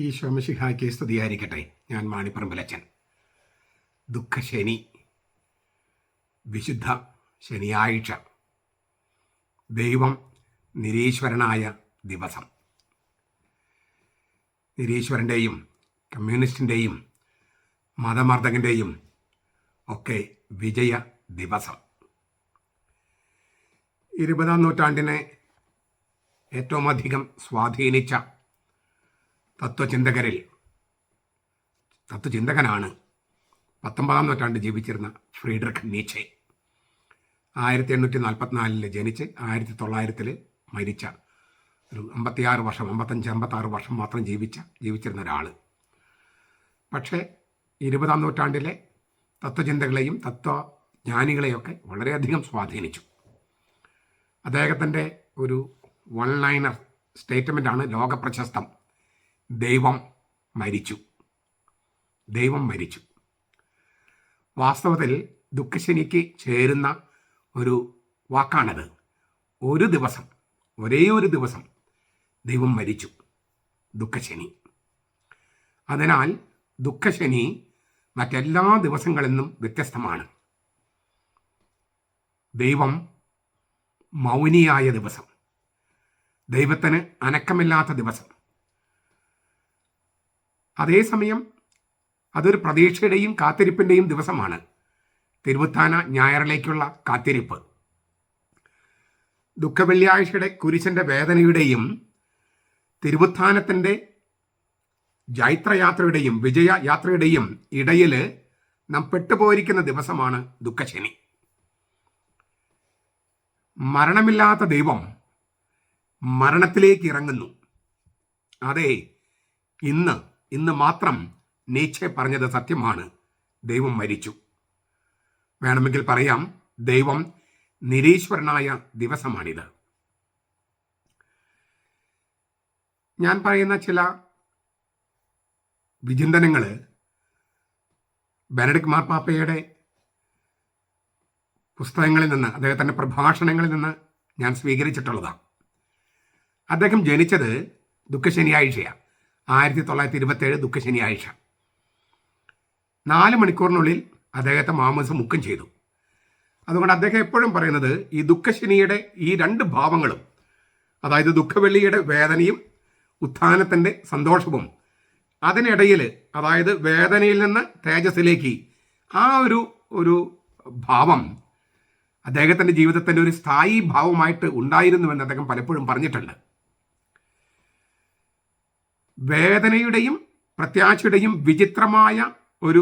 ഈശോ മിശിഹായ്ക്ക് സ്തുതിയായിരിക്കട്ടെ. ഞാൻ മാണിപ്പറമ്പിലച്ചൻ. ദുഃഖശനി, വിശുദ്ധ ശനിയാഴ്ച, ദൈവം നിരീശ്വരനായ ദിവസം. നിരീശ്വരൻ്റെയും കമ്മ്യൂണിസ്റ്റിൻ്റെയും മതമർദ്ദകൻ്റെയും ഒക്കെ വിജയ ദിവസം. 20-ാം നൂറ്റാണ്ടിനെ ഏറ്റവും അധികം സ്വാധീനിച്ച തത്വചിന്തകനാണ് 19-ാം നൂറ്റാണ്ട് ജീവിച്ചിരുന്ന ഫ്രീഡറിക് നീച്ചെ. 1844 ജനിച്ച് 1900 മരിച്ച ഒരു 55-56 വർഷം മാത്രം ജീവിച്ചിരുന്ന ഒരാൾ. പക്ഷേ 20-ാം നൂറ്റാണ്ടിലെ തത്വചിന്തകളെയും തത്വജ്ഞാനികളെയൊക്കെ വളരെയധികം സ്വാധീനിച്ചു. അദ്ദേഹത്തിൻ്റെ ഒരു വൺ ലൈനർ സ്റ്റേറ്റ്മെൻ്റാണ് ലോകപ്രശസ്തം: ദൈവം മരിച്ചു. വാസ്തവത്തിൽ ദുഃഖശനിക്ക് ചേരുന്ന ഒരു വാക്കാണത്. ഒരേ ഒരു ദിവസം ദൈവം മരിച്ചു, ദുഃഖശനി. അതിനാൽ ദുഃഖശനി മറ്റെല്ലാ ദിവസങ്ങളിൽ നിന്നും വ്യത്യസ്തമാണ്. ദൈവം മൗനിയായ ദിവസം, ദൈവത്തിന് അനക്കമില്ലാത്ത ദിവസം. അതേസമയം അതൊരു പ്രതീക്ഷയുടെയും കാത്തിരിപ്പിൻ്റെയും ദിവസമാണ്. തിരുവുത്ഥാന ഞായറിലേക്കുള്ള കാത്തിരിപ്പ്. ദുഃഖവെള്ളിയാഴ്ചയുടെ കുരിശൻ്റെ വേദനയുടെയും തിരുവുത്ഥാനത്തിൻ്റെ ജൈത്രയാത്രയുടെയും വിജയയാത്രയുടെയും ഇടയിൽ നാം പെട്ടുപോയിരിക്കുന്ന ദിവസമാണ് ദുഃഖശനി. മരണമില്ലാത്ത ദൈവം മരണത്തിലേക്ക് ഇറങ്ങുന്നു. അതെ, ഇന്ന് മാത്രം നീച്ചെ പറഞ്ഞത് സത്യമാണ്. ദൈവം മരിച്ചു. വേണമെങ്കിൽ പറയാം, ദൈവം നിരീശ്വരനായ ദിവസമാണിത്. ഞാൻ പറയുന്ന ചില വിചിന്തനങ്ങൾ ബെനഡിക്ട് മാർപ്പാപ്പയുടെ പുസ്തകങ്ങളിൽ നിന്ന്, അദ്ദേഹത്തിൻ്റെ പ്രഭാഷണങ്ങളിൽ നിന്ന് ഞാൻ സ്വീകരിച്ചിട്ടുള്ളതാണ്. അദ്ദേഹം ജനിച്ചത് ദുഃഖശനിയാഴ്ചയാണ്, 1927 ദുഃഖശനിയാഴ്ച. 4 മണിക്കൂറിനുള്ളിൽ അദ്ദേഹത്തെ മാമോദിസ മുക്കം ചെയ്തു. അതുകൊണ്ട് അദ്ദേഹം എപ്പോഴും പറയുന്നത്, ഈ ദുഃഖശനിയുടെ ഈ 2 ഭാവങ്ങളും, അതായത് ദുഃഖവെള്ളിയുടെ വേദനയും ഉത്ഥാനത്തിൻ്റെ സന്തോഷവും, അതിനിടയിൽ, അതായത് വേദനയിൽ നിന്ന് തേജസ്സിലേക്ക്, ആ ഒരു ഭാവം അദ്ദേഹത്തിൻ്റെ ജീവിതത്തിൻ്റെ ഒരു സ്ഥായി ഭാവമായിട്ട് ഉണ്ടായിരുന്നുവെന്ന് അദ്ദേഹം പലപ്പോഴും പറഞ്ഞിട്ടുണ്ട്. വേദനയുടെയും പ്രത്യാശയുടെയും വിചിത്രമായ ഒരു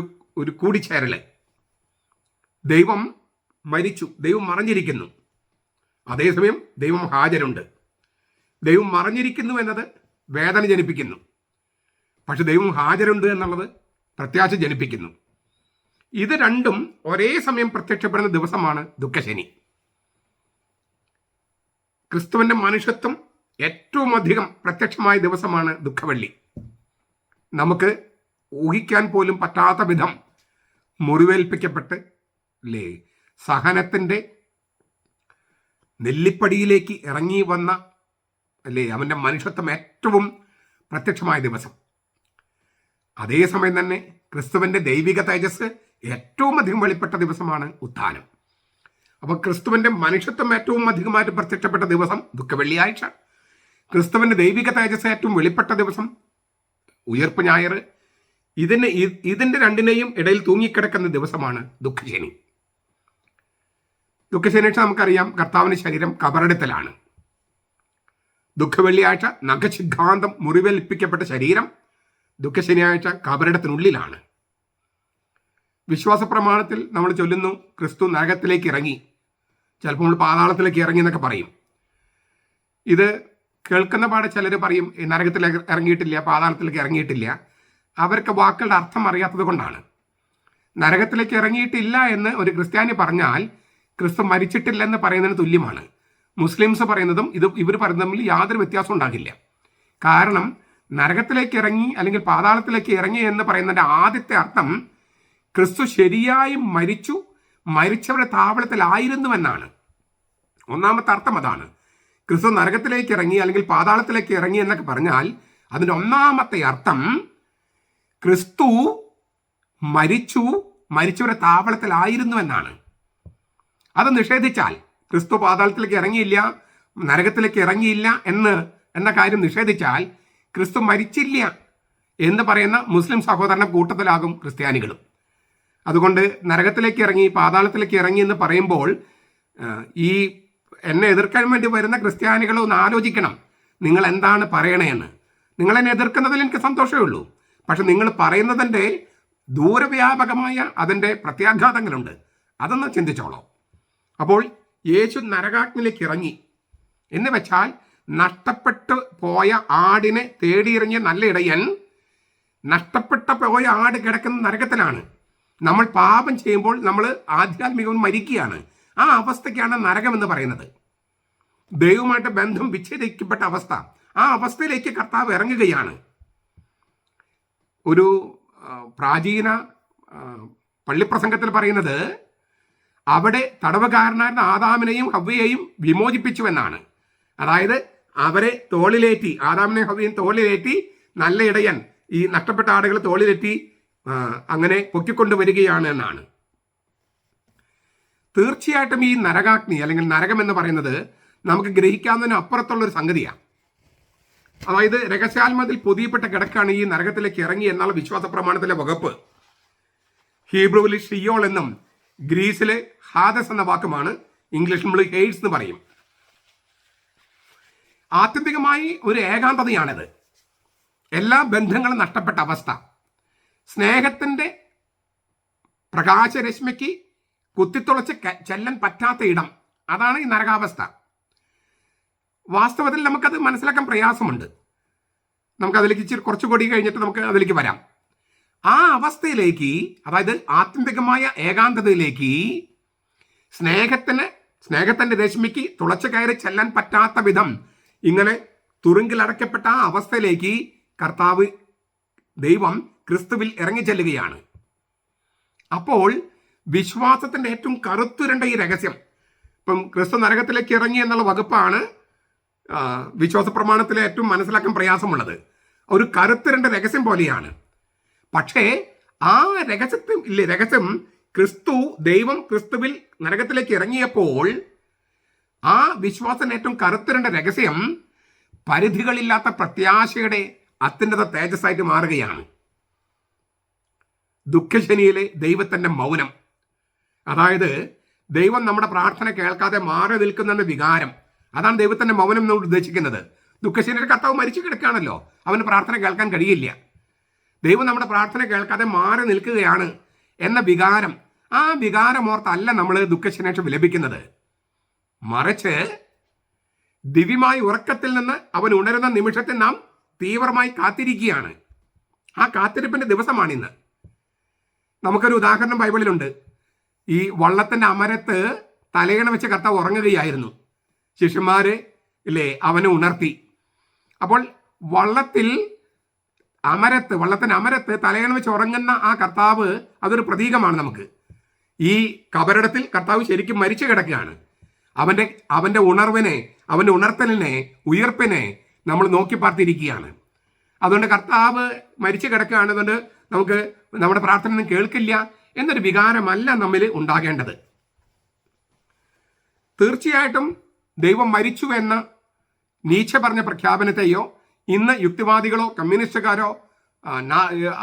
കൂടിച്ചേരൽ. ദൈവം മരിച്ചു, ദൈവം മറഞ്ഞിരിക്കുന്നു. അതേസമയം ദൈവം ഹാജരുണ്ട്. ദൈവം മറഞ്ഞിരിക്കുന്നു എന്നത് വേദന ജനിപ്പിക്കുന്നു, പക്ഷെ ദൈവം ഹാജരുണ്ട് എന്നുള്ളത് പ്രത്യാശ ജനിപ്പിക്കുന്നു. ഇത് രണ്ടും ഒരേ സമയം പ്രത്യക്ഷപ്പെടുന്ന ദിവസമാണ് ദുഃഖശനി. ക്രിസ്തുവിൻ്റെ മനുഷ്യത്വം ഏറ്റവും അധികം പ്രത്യക്ഷമായ ദിവസമാണ് ദുഃഖവെള്ളി. നമുക്ക് ഊഹിക്കാൻ പോലും പറ്റാത്ത വിധം മുറിവേൽപ്പിക്കപ്പെട്ട് സഹനത്തിൻ്റെ നെല്ലിപ്പടിയിലേക്ക് ഇറങ്ങി വന്ന അവൻ്റെ മനുഷ്യത്വം ഏറ്റവും പ്രത്യക്ഷമായ ദിവസം. അതേസമയം തന്നെ ക്രിസ്തുവിൻ്റെ ദൈവിക തേജസ് ഏറ്റവും അധികം വെളിപ്പെട്ട ദിവസമാണ് ഉത്ഥാനം. അപ്പോൾ ക്രിസ്തുവിൻ്റെ മനുഷ്യത്വം ഏറ്റവും അധികമായിട്ട് പ്രത്യക്ഷപ്പെട്ട ദിവസം ദുഃഖവെള്ളിയാഴ്ച, ക്രിസ്തുവിൻ്റെ ദൈവിക തേജസ് ഏറ്റവും വെളിപ്പെട്ട ദിവസം ഉയർപ്പ് ഞായർ. ഇതിൻ്റെ രണ്ടിനെയും ഇടയിൽ തൂങ്ങിക്കിടക്കുന്ന ദിവസമാണ് ദുഃഖശനി. ദുഃഖശനിയാഴ്ച നമുക്കറിയാം, കർത്താവിൻ്റെ ശരീരം കബറടത്തിലാണ്. ദുഃഖവെള്ളിയാഴ്ച നഖശിഖാന്തം മുറിവേൽപ്പിക്കപ്പെട്ട ശരീരം ദുഃഖശനിയാഴ്ച കബറിടത്തിനുള്ളിലാണ്. വിശ്വാസ പ്രമാണത്തിൽ നമ്മൾ ചൊല്ലുന്നു, ക്രിസ്തു നരകത്തിലേക്ക് ഇറങ്ങി. ചിലപ്പോൾ നമ്മൾ പാതാളത്തിലേക്ക് ഇറങ്ങി എന്നൊക്കെ പറയും. ഇത് കേൾക്കുന്ന പാടെ ചിലർ പറയും, നരകത്തിലേക്ക് ഇറങ്ങിയിട്ടില്ല, പാതാളത്തിലേക്ക് ഇറങ്ങിയിട്ടില്ല. അവർക്ക് വാക്കുകളുടെ അർത്ഥം അറിയാത്തത് കൊണ്ടാണ്. നരകത്തിലേക്ക് ഇറങ്ങിയിട്ടില്ല എന്ന് ഒരു ക്രിസ്ത്യാനി പറഞ്ഞാൽ ക്രിസ്തു മരിച്ചിട്ടില്ലെന്ന് പറയുന്നതിന് തുല്യമാണ്. മുസ്ലിംസ് പറയുന്നതും ഇവർ പറയുന്നതും തമ്മിൽ യാതൊരു വ്യത്യാസം ഉണ്ടാകില്ല. കാരണം നരകത്തിലേക്ക് ഇറങ്ങി അല്ലെങ്കിൽ പാതാളത്തിലേക്ക് ഇറങ്ങി എന്ന് പറയുന്നതിൻ്റെ ആദ്യത്തെ അർത്ഥം ക്രിസ്തു ശരിയായും മരിച്ചവരുടെ താവളത്തിലായിരുന്നുവെന്നാണ്. ഒന്നാമത്തെ അർത്ഥം അതാണ്. ക്രിസ്തു നരകത്തിലേക്ക് ഇറങ്ങി അല്ലെങ്കിൽ പാതാളത്തിലേക്ക് ഇറങ്ങി എന്നൊക്കെ പറഞ്ഞാൽ അതിൻ്റെ ഒന്നാമത്തെ അർത്ഥം ക്രിസ്തു മരിച്ചവരുടെ താവളത്തിലായിരുന്നു എന്നാണ്. അത് നിഷേധിച്ചാൽ, ക്രിസ്തു പാതാളത്തിലേക്ക് ഇറങ്ങിയില്ല, നരകത്തിലേക്ക് ഇറങ്ങിയില്ല എന്ന കാര്യം നിഷേധിച്ചാൽ ക്രിസ്തു മരിച്ചില്ല എന്ന് പറയുന്ന മുസ്ലിം സഹോദരന്റെ കൂട്ടത്തിലാകും ക്രിസ്ത്യാനികളും. അതുകൊണ്ട് നരകത്തിലേക്ക് ഇറങ്ങി, പാതാളത്തിലേക്ക് ഇറങ്ങി എന്ന് പറയുമ്പോൾ ഈ എന്നെ എതിർക്കാൻ വേണ്ടി വരുന്ന ക്രിസ്ത്യാനികൾ ഒന്ന് ആലോചിക്കണം, നിങ്ങൾ എന്താണ് പറയണേന്ന്. നിങ്ങൾ എന്നെ എതിർക്കുന്നതിൽ എനിക്ക് സന്തോഷമേ ഉള്ളൂ. പക്ഷെ നിങ്ങൾ പറയുന്നതിൻ്റെ ദൂരവ്യാപകമായ അതിൻ്റെ പ്രത്യാഘാതങ്ങളുണ്ട്, അതൊന്ന് ചിന്തിച്ചോളൂ. അപ്പോൾ യേശു നരകാഗ്നിയിലേക്ക് ഇറങ്ങി എന്ന് വെച്ചാൽ നഷ്ടപ്പെട്ടു പോയ ആടിനെ തേടിയിറങ്ങിയ നല്ല ഇടയൻ നഷ്ടപ്പെട്ടു പോയ ആട് കിടക്കുന്ന നരകത്തിലാണ്. നമ്മൾ പാപം ചെയ്യുമ്പോൾ നമ്മൾ ആധ്യാത്മികവും മരിക്കുകയാണ്. ആ അവസ്ഥയ്ക്കാണ് നരകമെന്ന് പറയുന്നത്. ദൈവവുമായിട്ട് ബന്ധം വിച്ഛേദിക്കപ്പെട്ട അവസ്ഥ, ആ അവസ്ഥയിലേക്ക് കർത്താവ് ഇറങ്ങുകയാണ്. ഒരു പ്രാചീന പള്ളിപ്രസംഗത്തിൽ പറയുന്നത് അവിടെ തടവുകാരനായിരുന്ന ആദാമിനെയും ഹവ്വയെയും വിമോചിപ്പിച്ചു എന്നാണ്. അതായത് അവരെ തോളിലേറ്റി, ആദാമിനെയും ഹവ്വയെയും തോളിലേറ്റി നല്ല ഇടയൻ ഈ നഷ്ടപ്പെട്ട ആടുകൾ തോളിലേറ്റി അങ്ങനെ പൊക്കിക്കൊണ്ടുവരികയാണ് എന്നാണ്. തീർച്ചയായിട്ടും ഈ നരകാഗ്നി അല്ലെങ്കിൽ നരകം എന്ന് പറയുന്നത് നമുക്ക് ഗ്രഹിക്കാവുന്നതിന് അപ്പുറത്തുള്ളൊരു സംഗതിയാണ്. അതായത് രഹസ്യാത്മത്തിൽ പൊതിയപ്പെട്ട കിടക്കാണ് ഈ നരകത്തിലേക്ക് ഇറങ്ങി എന്നുള്ള വിശ്വാസ പ്രമാണത്തിലെ വകുപ്പ്. ഹീബ്രുവിൽ ഷിയോൾ എന്നും ഗ്രീസിലെ ഹാദസ് എന്ന വാക്കുമാണ്, ഇംഗ്ലീഷിൽ നമ്മൾ ഹെയ്ഡ്സ് എന്ന് പറയും. ആത്യന്തികമായി ഒരു ഏകാന്തതയാണിത്. എല്ലാ ബന്ധങ്ങളും നഷ്ടപ്പെട്ട അവസ്ഥ, സ്നേഹത്തിൻ്റെ പ്രകാശരശ്മിക്ക് കുത്തിത്തുളച്ച് ചെല്ലാൻ പറ്റാത്ത ഇടം, അതാണ് ഈ നരകാവസ്ഥ. വാസ്തവത്തിൽ നമുക്കത് മനസ്സിലാക്കാൻ പ്രയാസമുണ്ട്. നമുക്കതിലേക്ക് ഇച്ചിരി കുറച്ചുകൂടി കഴിഞ്ഞിട്ട് നമുക്ക് അതിലേക്ക് വരാം. ആ അവസ്ഥയിലേക്ക്, അതായത് ആത്യന്തികമായ ഏകാന്തതയിലേക്ക്, സ്നേഹത്തിൻ്റെ രശ്മിക്ക് തുളച്ചു കയറി ചെല്ലാൻ പറ്റാത്ത വിധം ഇങ്ങനെ തുറുങ്കിലടക്കപ്പെട്ട ആ അവസ്ഥയിലേക്ക് കർത്താവ് ദൈവം ക്രിസ്തുവിൽ ഇറങ്ങിച്ചെല്ലുകയാണ്. അപ്പോൾ വിശ്വാസത്തിൻ്റെ ഏറ്റവും കറുത്തുരണ്ട ഈ രഹസ്യം, ഇപ്പം ക്രിസ്തു നരകത്തിലേക്ക് ഇറങ്ങി എന്നുള്ള വകുപ്പാണ് വിശ്വാസ പ്രമാണത്തിലെ ഏറ്റവും മനസ്സിലാക്കാൻ പ്രയാസമുള്ളത്. ഒരു കറുത്തുരണ്ട രഹസ്യം പോലെയാണ്. പക്ഷേ ആ രഹസ്യം ദൈവം ക്രിസ്തുവിൽ നരകത്തിലേക്ക് ഇറങ്ങിയപ്പോൾ ആ വിശ്വാസത്തിന് ഏറ്റവും കറുത്തുരണ്ട രഹസ്യം പരിധികളില്ലാത്ത പ്രത്യാശയുടെ അത്യുന്നത തേജസ്സായിട്ട് മാറുകയാണ്. ദുഃഖശനിയിലെ ദൈവത്തിൻ്റെ മൗനം, അതായത് ദൈവം നമ്മുടെ പ്രാർത്ഥന കേൾക്കാതെ മാറി നിൽക്കുന്ന വികാരം, അതാണ് ദൈവത്തിൻ്റെ മൗനം എന്നോട് ഉദ്ദേശിക്കുന്നത്. ദുഃഖശനിയുടെ കർത്താവ് മരിച്ചു കിടക്കുകയാണല്ലോ, അവന് പ്രാർത്ഥന കേൾക്കാൻ കഴിയില്ല. ദൈവം നമ്മുടെ പ്രാർത്ഥന കേൾക്കാതെ മാറി നിൽക്കുകയാണ് എന്ന വികാരം, ആ വികാരമോർത്തല്ല നമ്മൾ ദുഃഖശനിയായിട്ട് വിലപിക്കുന്നത്. മറിച്ച് ദിവ്യമായ ഉറക്കത്തിൽ നിന്ന് അവൻ ഉണരുന്ന നിമിഷത്തിൽ നാം തീവ്രമായി കാത്തിരിക്കുകയാണ്. ആ കാത്തിരിപ്പിൻ്റെ ദിവസമാണിന്ന്. നമുക്കൊരു ഉദാഹരണം ബൈബിളിലുണ്ട്. ഈ വള്ളത്തിൻ്റെ അമരത്ത് തലയണ വെച്ച് കർത്താവ് ഉറങ്ങുകയായിരുന്നു. ശിഷ്യന്മാർ അവനെ ഉണർത്തി. അപ്പോൾ വള്ളത്തിൻ്റെ അമരത്ത് തലയണ വെച്ച് ഉറങ്ങുന്ന ആ കർത്താവ് അതൊരു പ്രതീകമാണ് നമുക്ക്. ഈ കബറിടത്തിൽ കർത്താവ് ശരിക്കും മരിച്ചു കിടക്കുകയാണ്. അവൻ്റെ ഉണർവിനെ, അവൻ്റെ ഉണർത്തലിനെ, ഉയർപ്പിനെ നമ്മൾ നോക്കി പാർത്തിരിക്കുകയാണ്. അതുകൊണ്ട് കർത്താവ് മരിച്ചു കിടക്കുകയാണ്, അതുകൊണ്ട് നമുക്ക് നമ്മുടെ പ്രാർത്ഥന ഒന്നും കേൾക്കില്ല എന്നൊരു വികാരമല്ല നമ്മിൽ ഉണ്ടാകേണ്ടത്. തീർച്ചയായിട്ടും ദൈവം മരിച്ചു എന്ന നീച്ച പറഞ്ഞ പ്രഖ്യാപനത്തെയോ ഇന്ന് യുക്തിവാദികളോ കമ്മ്യൂണിസ്റ്റുകാരോ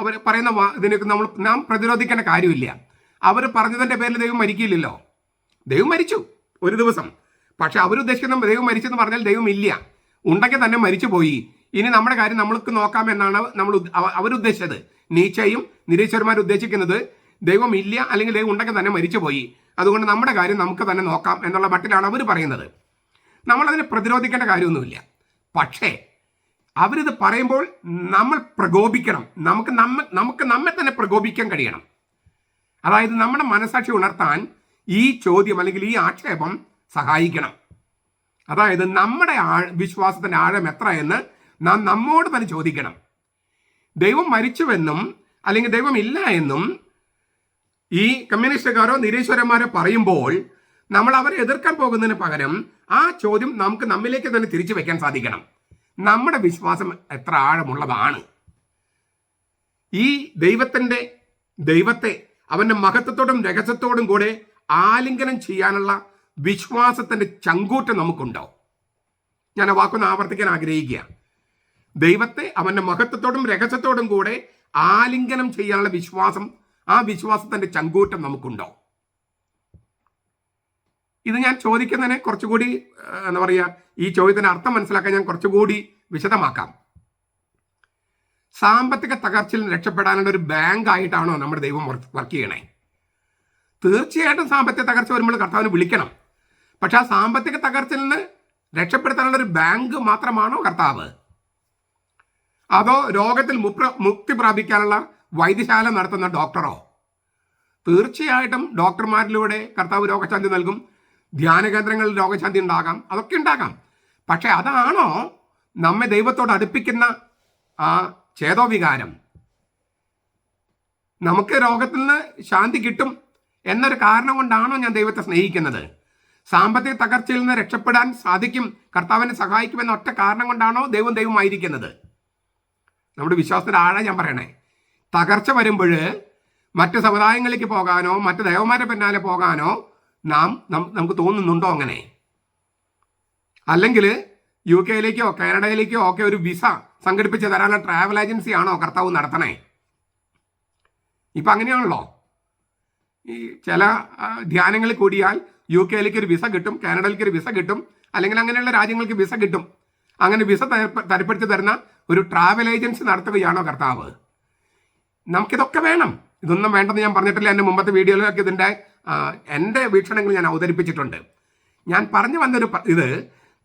അവർ പറയുന്ന ഇതിനൊക്കെ നാം പ്രതിരോധിക്കേണ്ട കാര്യമില്ല. അവർ പറഞ്ഞതിൻ്റെ പേരിൽ ദൈവം മരിക്കില്ലല്ലോ. ദൈവം മരിച്ചു ഒരു ദിവസം. പക്ഷെ അവരുദ്ദേശിക്കുന്ന ദൈവം മരിച്ചെന്ന് പറഞ്ഞാൽ ദൈവം ഇല്ല, ഉണ്ടെങ്കിൽ തന്നെ മരിച്ചു പോയി, ഇനി നമ്മുടെ കാര്യം നമ്മൾക്ക് നോക്കാമെന്നാണ് അവരുദ്ദേശിച്ചത്. നീച്ചയും നിരീശ്വരന്മാരും ഉദ്ദേശിക്കുന്നത് ദൈവം ഇല്ല, അല്ലെങ്കിൽ ദൈവം ഉണ്ടെങ്കിൽ തന്നെ മരിച്ചുപോയി, അതുകൊണ്ട് നമ്മുടെ കാര്യം നമുക്ക് തന്നെ നോക്കാം എന്നുള്ള മട്ടിലാണ് അവർ പറയുന്നത്. നമ്മളതിനെ പ്രതിരോധിക്കേണ്ട കാര്യമൊന്നുമില്ല. പക്ഷേ അവരിത് പറയുമ്പോൾ നമ്മൾ പ്രകോപിക്കണം. നമുക്ക് നമ്മെ തന്നെ പ്രകോപിക്കാൻ കഴിയണം. അതായത് നമ്മുടെ മനസാക്ഷി ഉണർത്താൻ ഈ ചോദ്യം അല്ലെങ്കിൽ ഈ ആക്ഷേപം സഹായിക്കണം. അതായത് നമ്മുടെ വിശ്വാസത്തിൻ്റെ ആഴം എത്ര എന്ന് നാം നമ്മോട് തന്നെ ചോദിക്കണം. ദൈവം മരിച്ചുവെന്നും അല്ലെങ്കിൽ ദൈവം ഇല്ല എന്നും ഈ കമ്മ്യൂണിസ്റ്റുകാരോ നിരീശ്വരന്മാരോ പറയുമ്പോൾ നമ്മൾ അവരെ എതിർക്കാൻ പോകുന്നതിന് പകരം ആ ചോദ്യം നമുക്ക് നമ്മിലേക്ക് തന്നെ തിരിച്ചു വെക്കാൻ സാധിക്കണം. നമ്മുടെ വിശ്വാസം എത്ര ആഴമുള്ളതാണ്? ഈ ദൈവത്തെ അവന്റെ മഹത്വത്തോടും രഹസ്യത്തോടും കൂടെ ആലിംഗനം ചെയ്യാനുള്ള വിശ്വാസത്തിന്റെ ചങ്കൂറ്റം നമുക്കുണ്ടോ? ഞാൻ ആ വാക്കൊന്ന് ആവർത്തിക്കാൻ ആഗ്രഹിക്കുക. ദൈവത്തെ അവന്റെ മഹത്വത്തോടും രഹസ്യത്തോടും കൂടെ ആലിംഗനം ചെയ്യാനുള്ള വിശ്വാസം, ആ വിശ്വാസത്തിന്റെ ചങ്കൂറ്റം നമുക്കുണ്ടോ? ഇത് ഞാൻ ചോദിക്കുന്നതിനെ കുറച്ചുകൂടി എന്താ പറയുക, ഈ ചോദ്യത്തിന്റെ അർത്ഥം മനസ്സിലാക്കാൻ ഞാൻ കുറച്ചുകൂടി വിശദമാക്കാം. സാമ്പത്തിക തകർച്ചയിൽ രക്ഷപ്പെടാനുള്ള ഒരു ബാങ്ക് ആയിട്ടാണോ നമ്മുടെ ദൈവം വർക്ക് ചെയ്യണേ? തീർച്ചയായിട്ടും സാമ്പത്തിക തകർച്ച വരുമ്പോൾ കർത്താവിനെ വിളിക്കണം. പക്ഷെ ആ സാമ്പത്തിക തകർച്ചയിൽ നിന്ന് രക്ഷപ്പെടുത്താനുള്ള ഒരു ബാങ്ക് മാത്രമാണോ കർത്താവ്? അതോ രോഗത്തിൽ മുക്തി പ്രാപിക്കാനുള്ള വൈദ്യശാല നടത്തുന്ന ഡോക്ടറോ? തീർച്ചയായിട്ടും ഡോക്ടർമാരിലൂടെ കർത്താവ് രോഗശാന്തി നൽകും. ധ്യാന കേന്ദ്രങ്ങളിൽ രോഗശാന്തി ഉണ്ടാകാം, അതൊക്കെ ഉണ്ടാകാം. പക്ഷെ അതാണോ നമ്മെ ദൈവത്തോട് അടുപ്പിക്കുന്ന ആ ചേതോവികാരം? നമുക്ക് രോഗത്തിൽ നിന്ന് ശാന്തി കിട്ടും എന്നൊരു കാരണം കൊണ്ടാണോ ഞാൻ ദൈവത്തെ സ്നേഹിക്കുന്നത്? സാമ്പത്തിക തകർച്ചയിൽ നിന്ന് രക്ഷപ്പെടാൻ സാധിക്കും, കർത്താവിനെ സഹായിക്കുമെന്ന ഒറ്റ കാരണം കൊണ്ടാണോ ദൈവമായിരിക്കുന്നത്? നമ്മുടെ വിശ്വാസത്തിന്റെ ആഴം ഞാൻ പറയണേ. തകർച്ച വരുമ്പോൾ മറ്റ് സമുദായങ്ങളിലേക്ക് പോകാനോ മറ്റ് ദേവന്മാരുടെ പിന്നാലെ പോകാനോ നമുക്ക് തോന്നുന്നുണ്ടോ അങ്ങനെ? അല്ലെങ്കിൽ UK കാനഡയിലേക്കോ ഒക്കെ ഒരു വിസ സംഘടിപ്പിച്ച് തരാനുള്ള ട്രാവൽ ഏജൻസി ആണോ കർത്താവ് നടത്തണേ? ഇപ്പം അങ്ങനെയാണല്ലോ. ഈ ചില ധ്യാനങ്ങളിൽ കൂടിയാൽ UK ഒരു വിസ കിട്ടും, കാനഡയിലേക്ക് ഒരു വിസ കിട്ടും, അല്ലെങ്കിൽ അങ്ങനെയുള്ള രാജ്യങ്ങൾക്ക് വിസ കിട്ടും. അങ്ങനെ വിസ തരപ്പെടുത്തി തരുന്ന ഒരു ട്രാവൽ ഏജൻസി നടത്തുകയാണോ കർത്താവ്? നമുക്കിതൊക്കെ വേണം. ഇതൊന്നും വേണ്ടെന്ന് ഞാൻ പറഞ്ഞിട്ടില്ല. എൻ്റെ മുമ്പത്തെ വീഡിയോയിലൊക്കെ ഇതിൻ്റെ എൻ്റെ വീക്ഷണങ്ങൾ ഞാൻ അവതരിപ്പിച്ചിട്ടുണ്ട്. ഞാൻ പറഞ്ഞു വന്നൊരു ഇത്,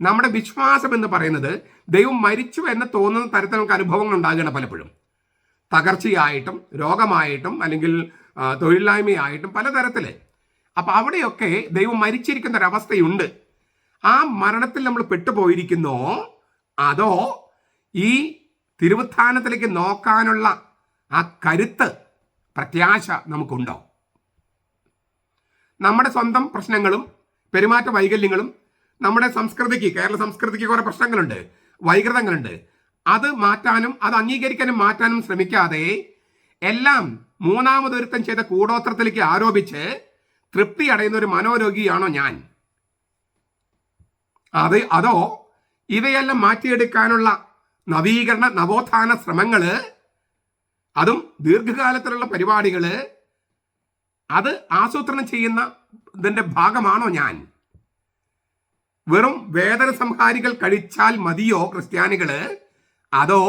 നമ്മുടെ വിശ്വാസം എന്ന് പറയുന്നത് ദൈവം മരിച്ചു എന്ന് തോന്നുന്ന തരത്തിൽ നമുക്ക് അനുഭവങ്ങൾ ഉണ്ടാകുകയാണ് പലപ്പോഴും. തകർച്ചയായിട്ടും രോഗമായിട്ടും അല്ലെങ്കിൽ തൊഴിലില്ലായ്മയായിട്ടും പലതരത്തിൽ. അപ്പം അവിടെയൊക്കെ ദൈവം മരിച്ചിരിക്കുന്ന ഒരവസ്ഥയുണ്ട്. ആ മരണത്തിൽ നമ്മൾ പെട്ടുപോയിരിക്കുന്നോ അതോ ഈ തിരുവുത്ഥാനത്തിലേക്ക് നോക്കാനുള്ള ആ കരുത്ത്, പ്രത്യാശ നമുക്കുണ്ടോ? നമ്മുടെ സ്വന്തം പ്രശ്നങ്ങളും പെരുമാറ്റ വൈകല്യങ്ങളും നമ്മുടെ സംസ്കൃതിക്ക്, കേരള സംസ്കൃതിക്ക് കുറെ പ്രശ്നങ്ങളുണ്ട്, വൈകൃതങ്ങളുണ്ട്. അത് മാറ്റാനും അത് അംഗീകരിക്കാനും മാറ്റാനും ശ്രമിക്കാതെ എല്ലാം മൂന്നാമതൊരുത്തൻ ചെയ്ത കൂടോത്രത്തിലേക്ക് ആരോപിച്ച് തൃപ്തി അടയുന്ന ഒരു മനോരോഗിയാണോ ഞാൻ? അതോ ഇവയെല്ലാം മാറ്റിയെടുക്കാനുള്ള നവോത്ഥാന ശ്രമങ്ങള്, അതും ദീർഘകാലത്തിലുള്ള പരിപാടികള്, അത് ആസൂത്രണം ചെയ്യുന്ന ഇതിന്റെ ഭാഗമാണോ ഞാൻ? വെറും വേദന സംഹാരികൾ കഴിച്ചാൽ മതിയോ ക്രിസ്ത്യാനികള്? അതോ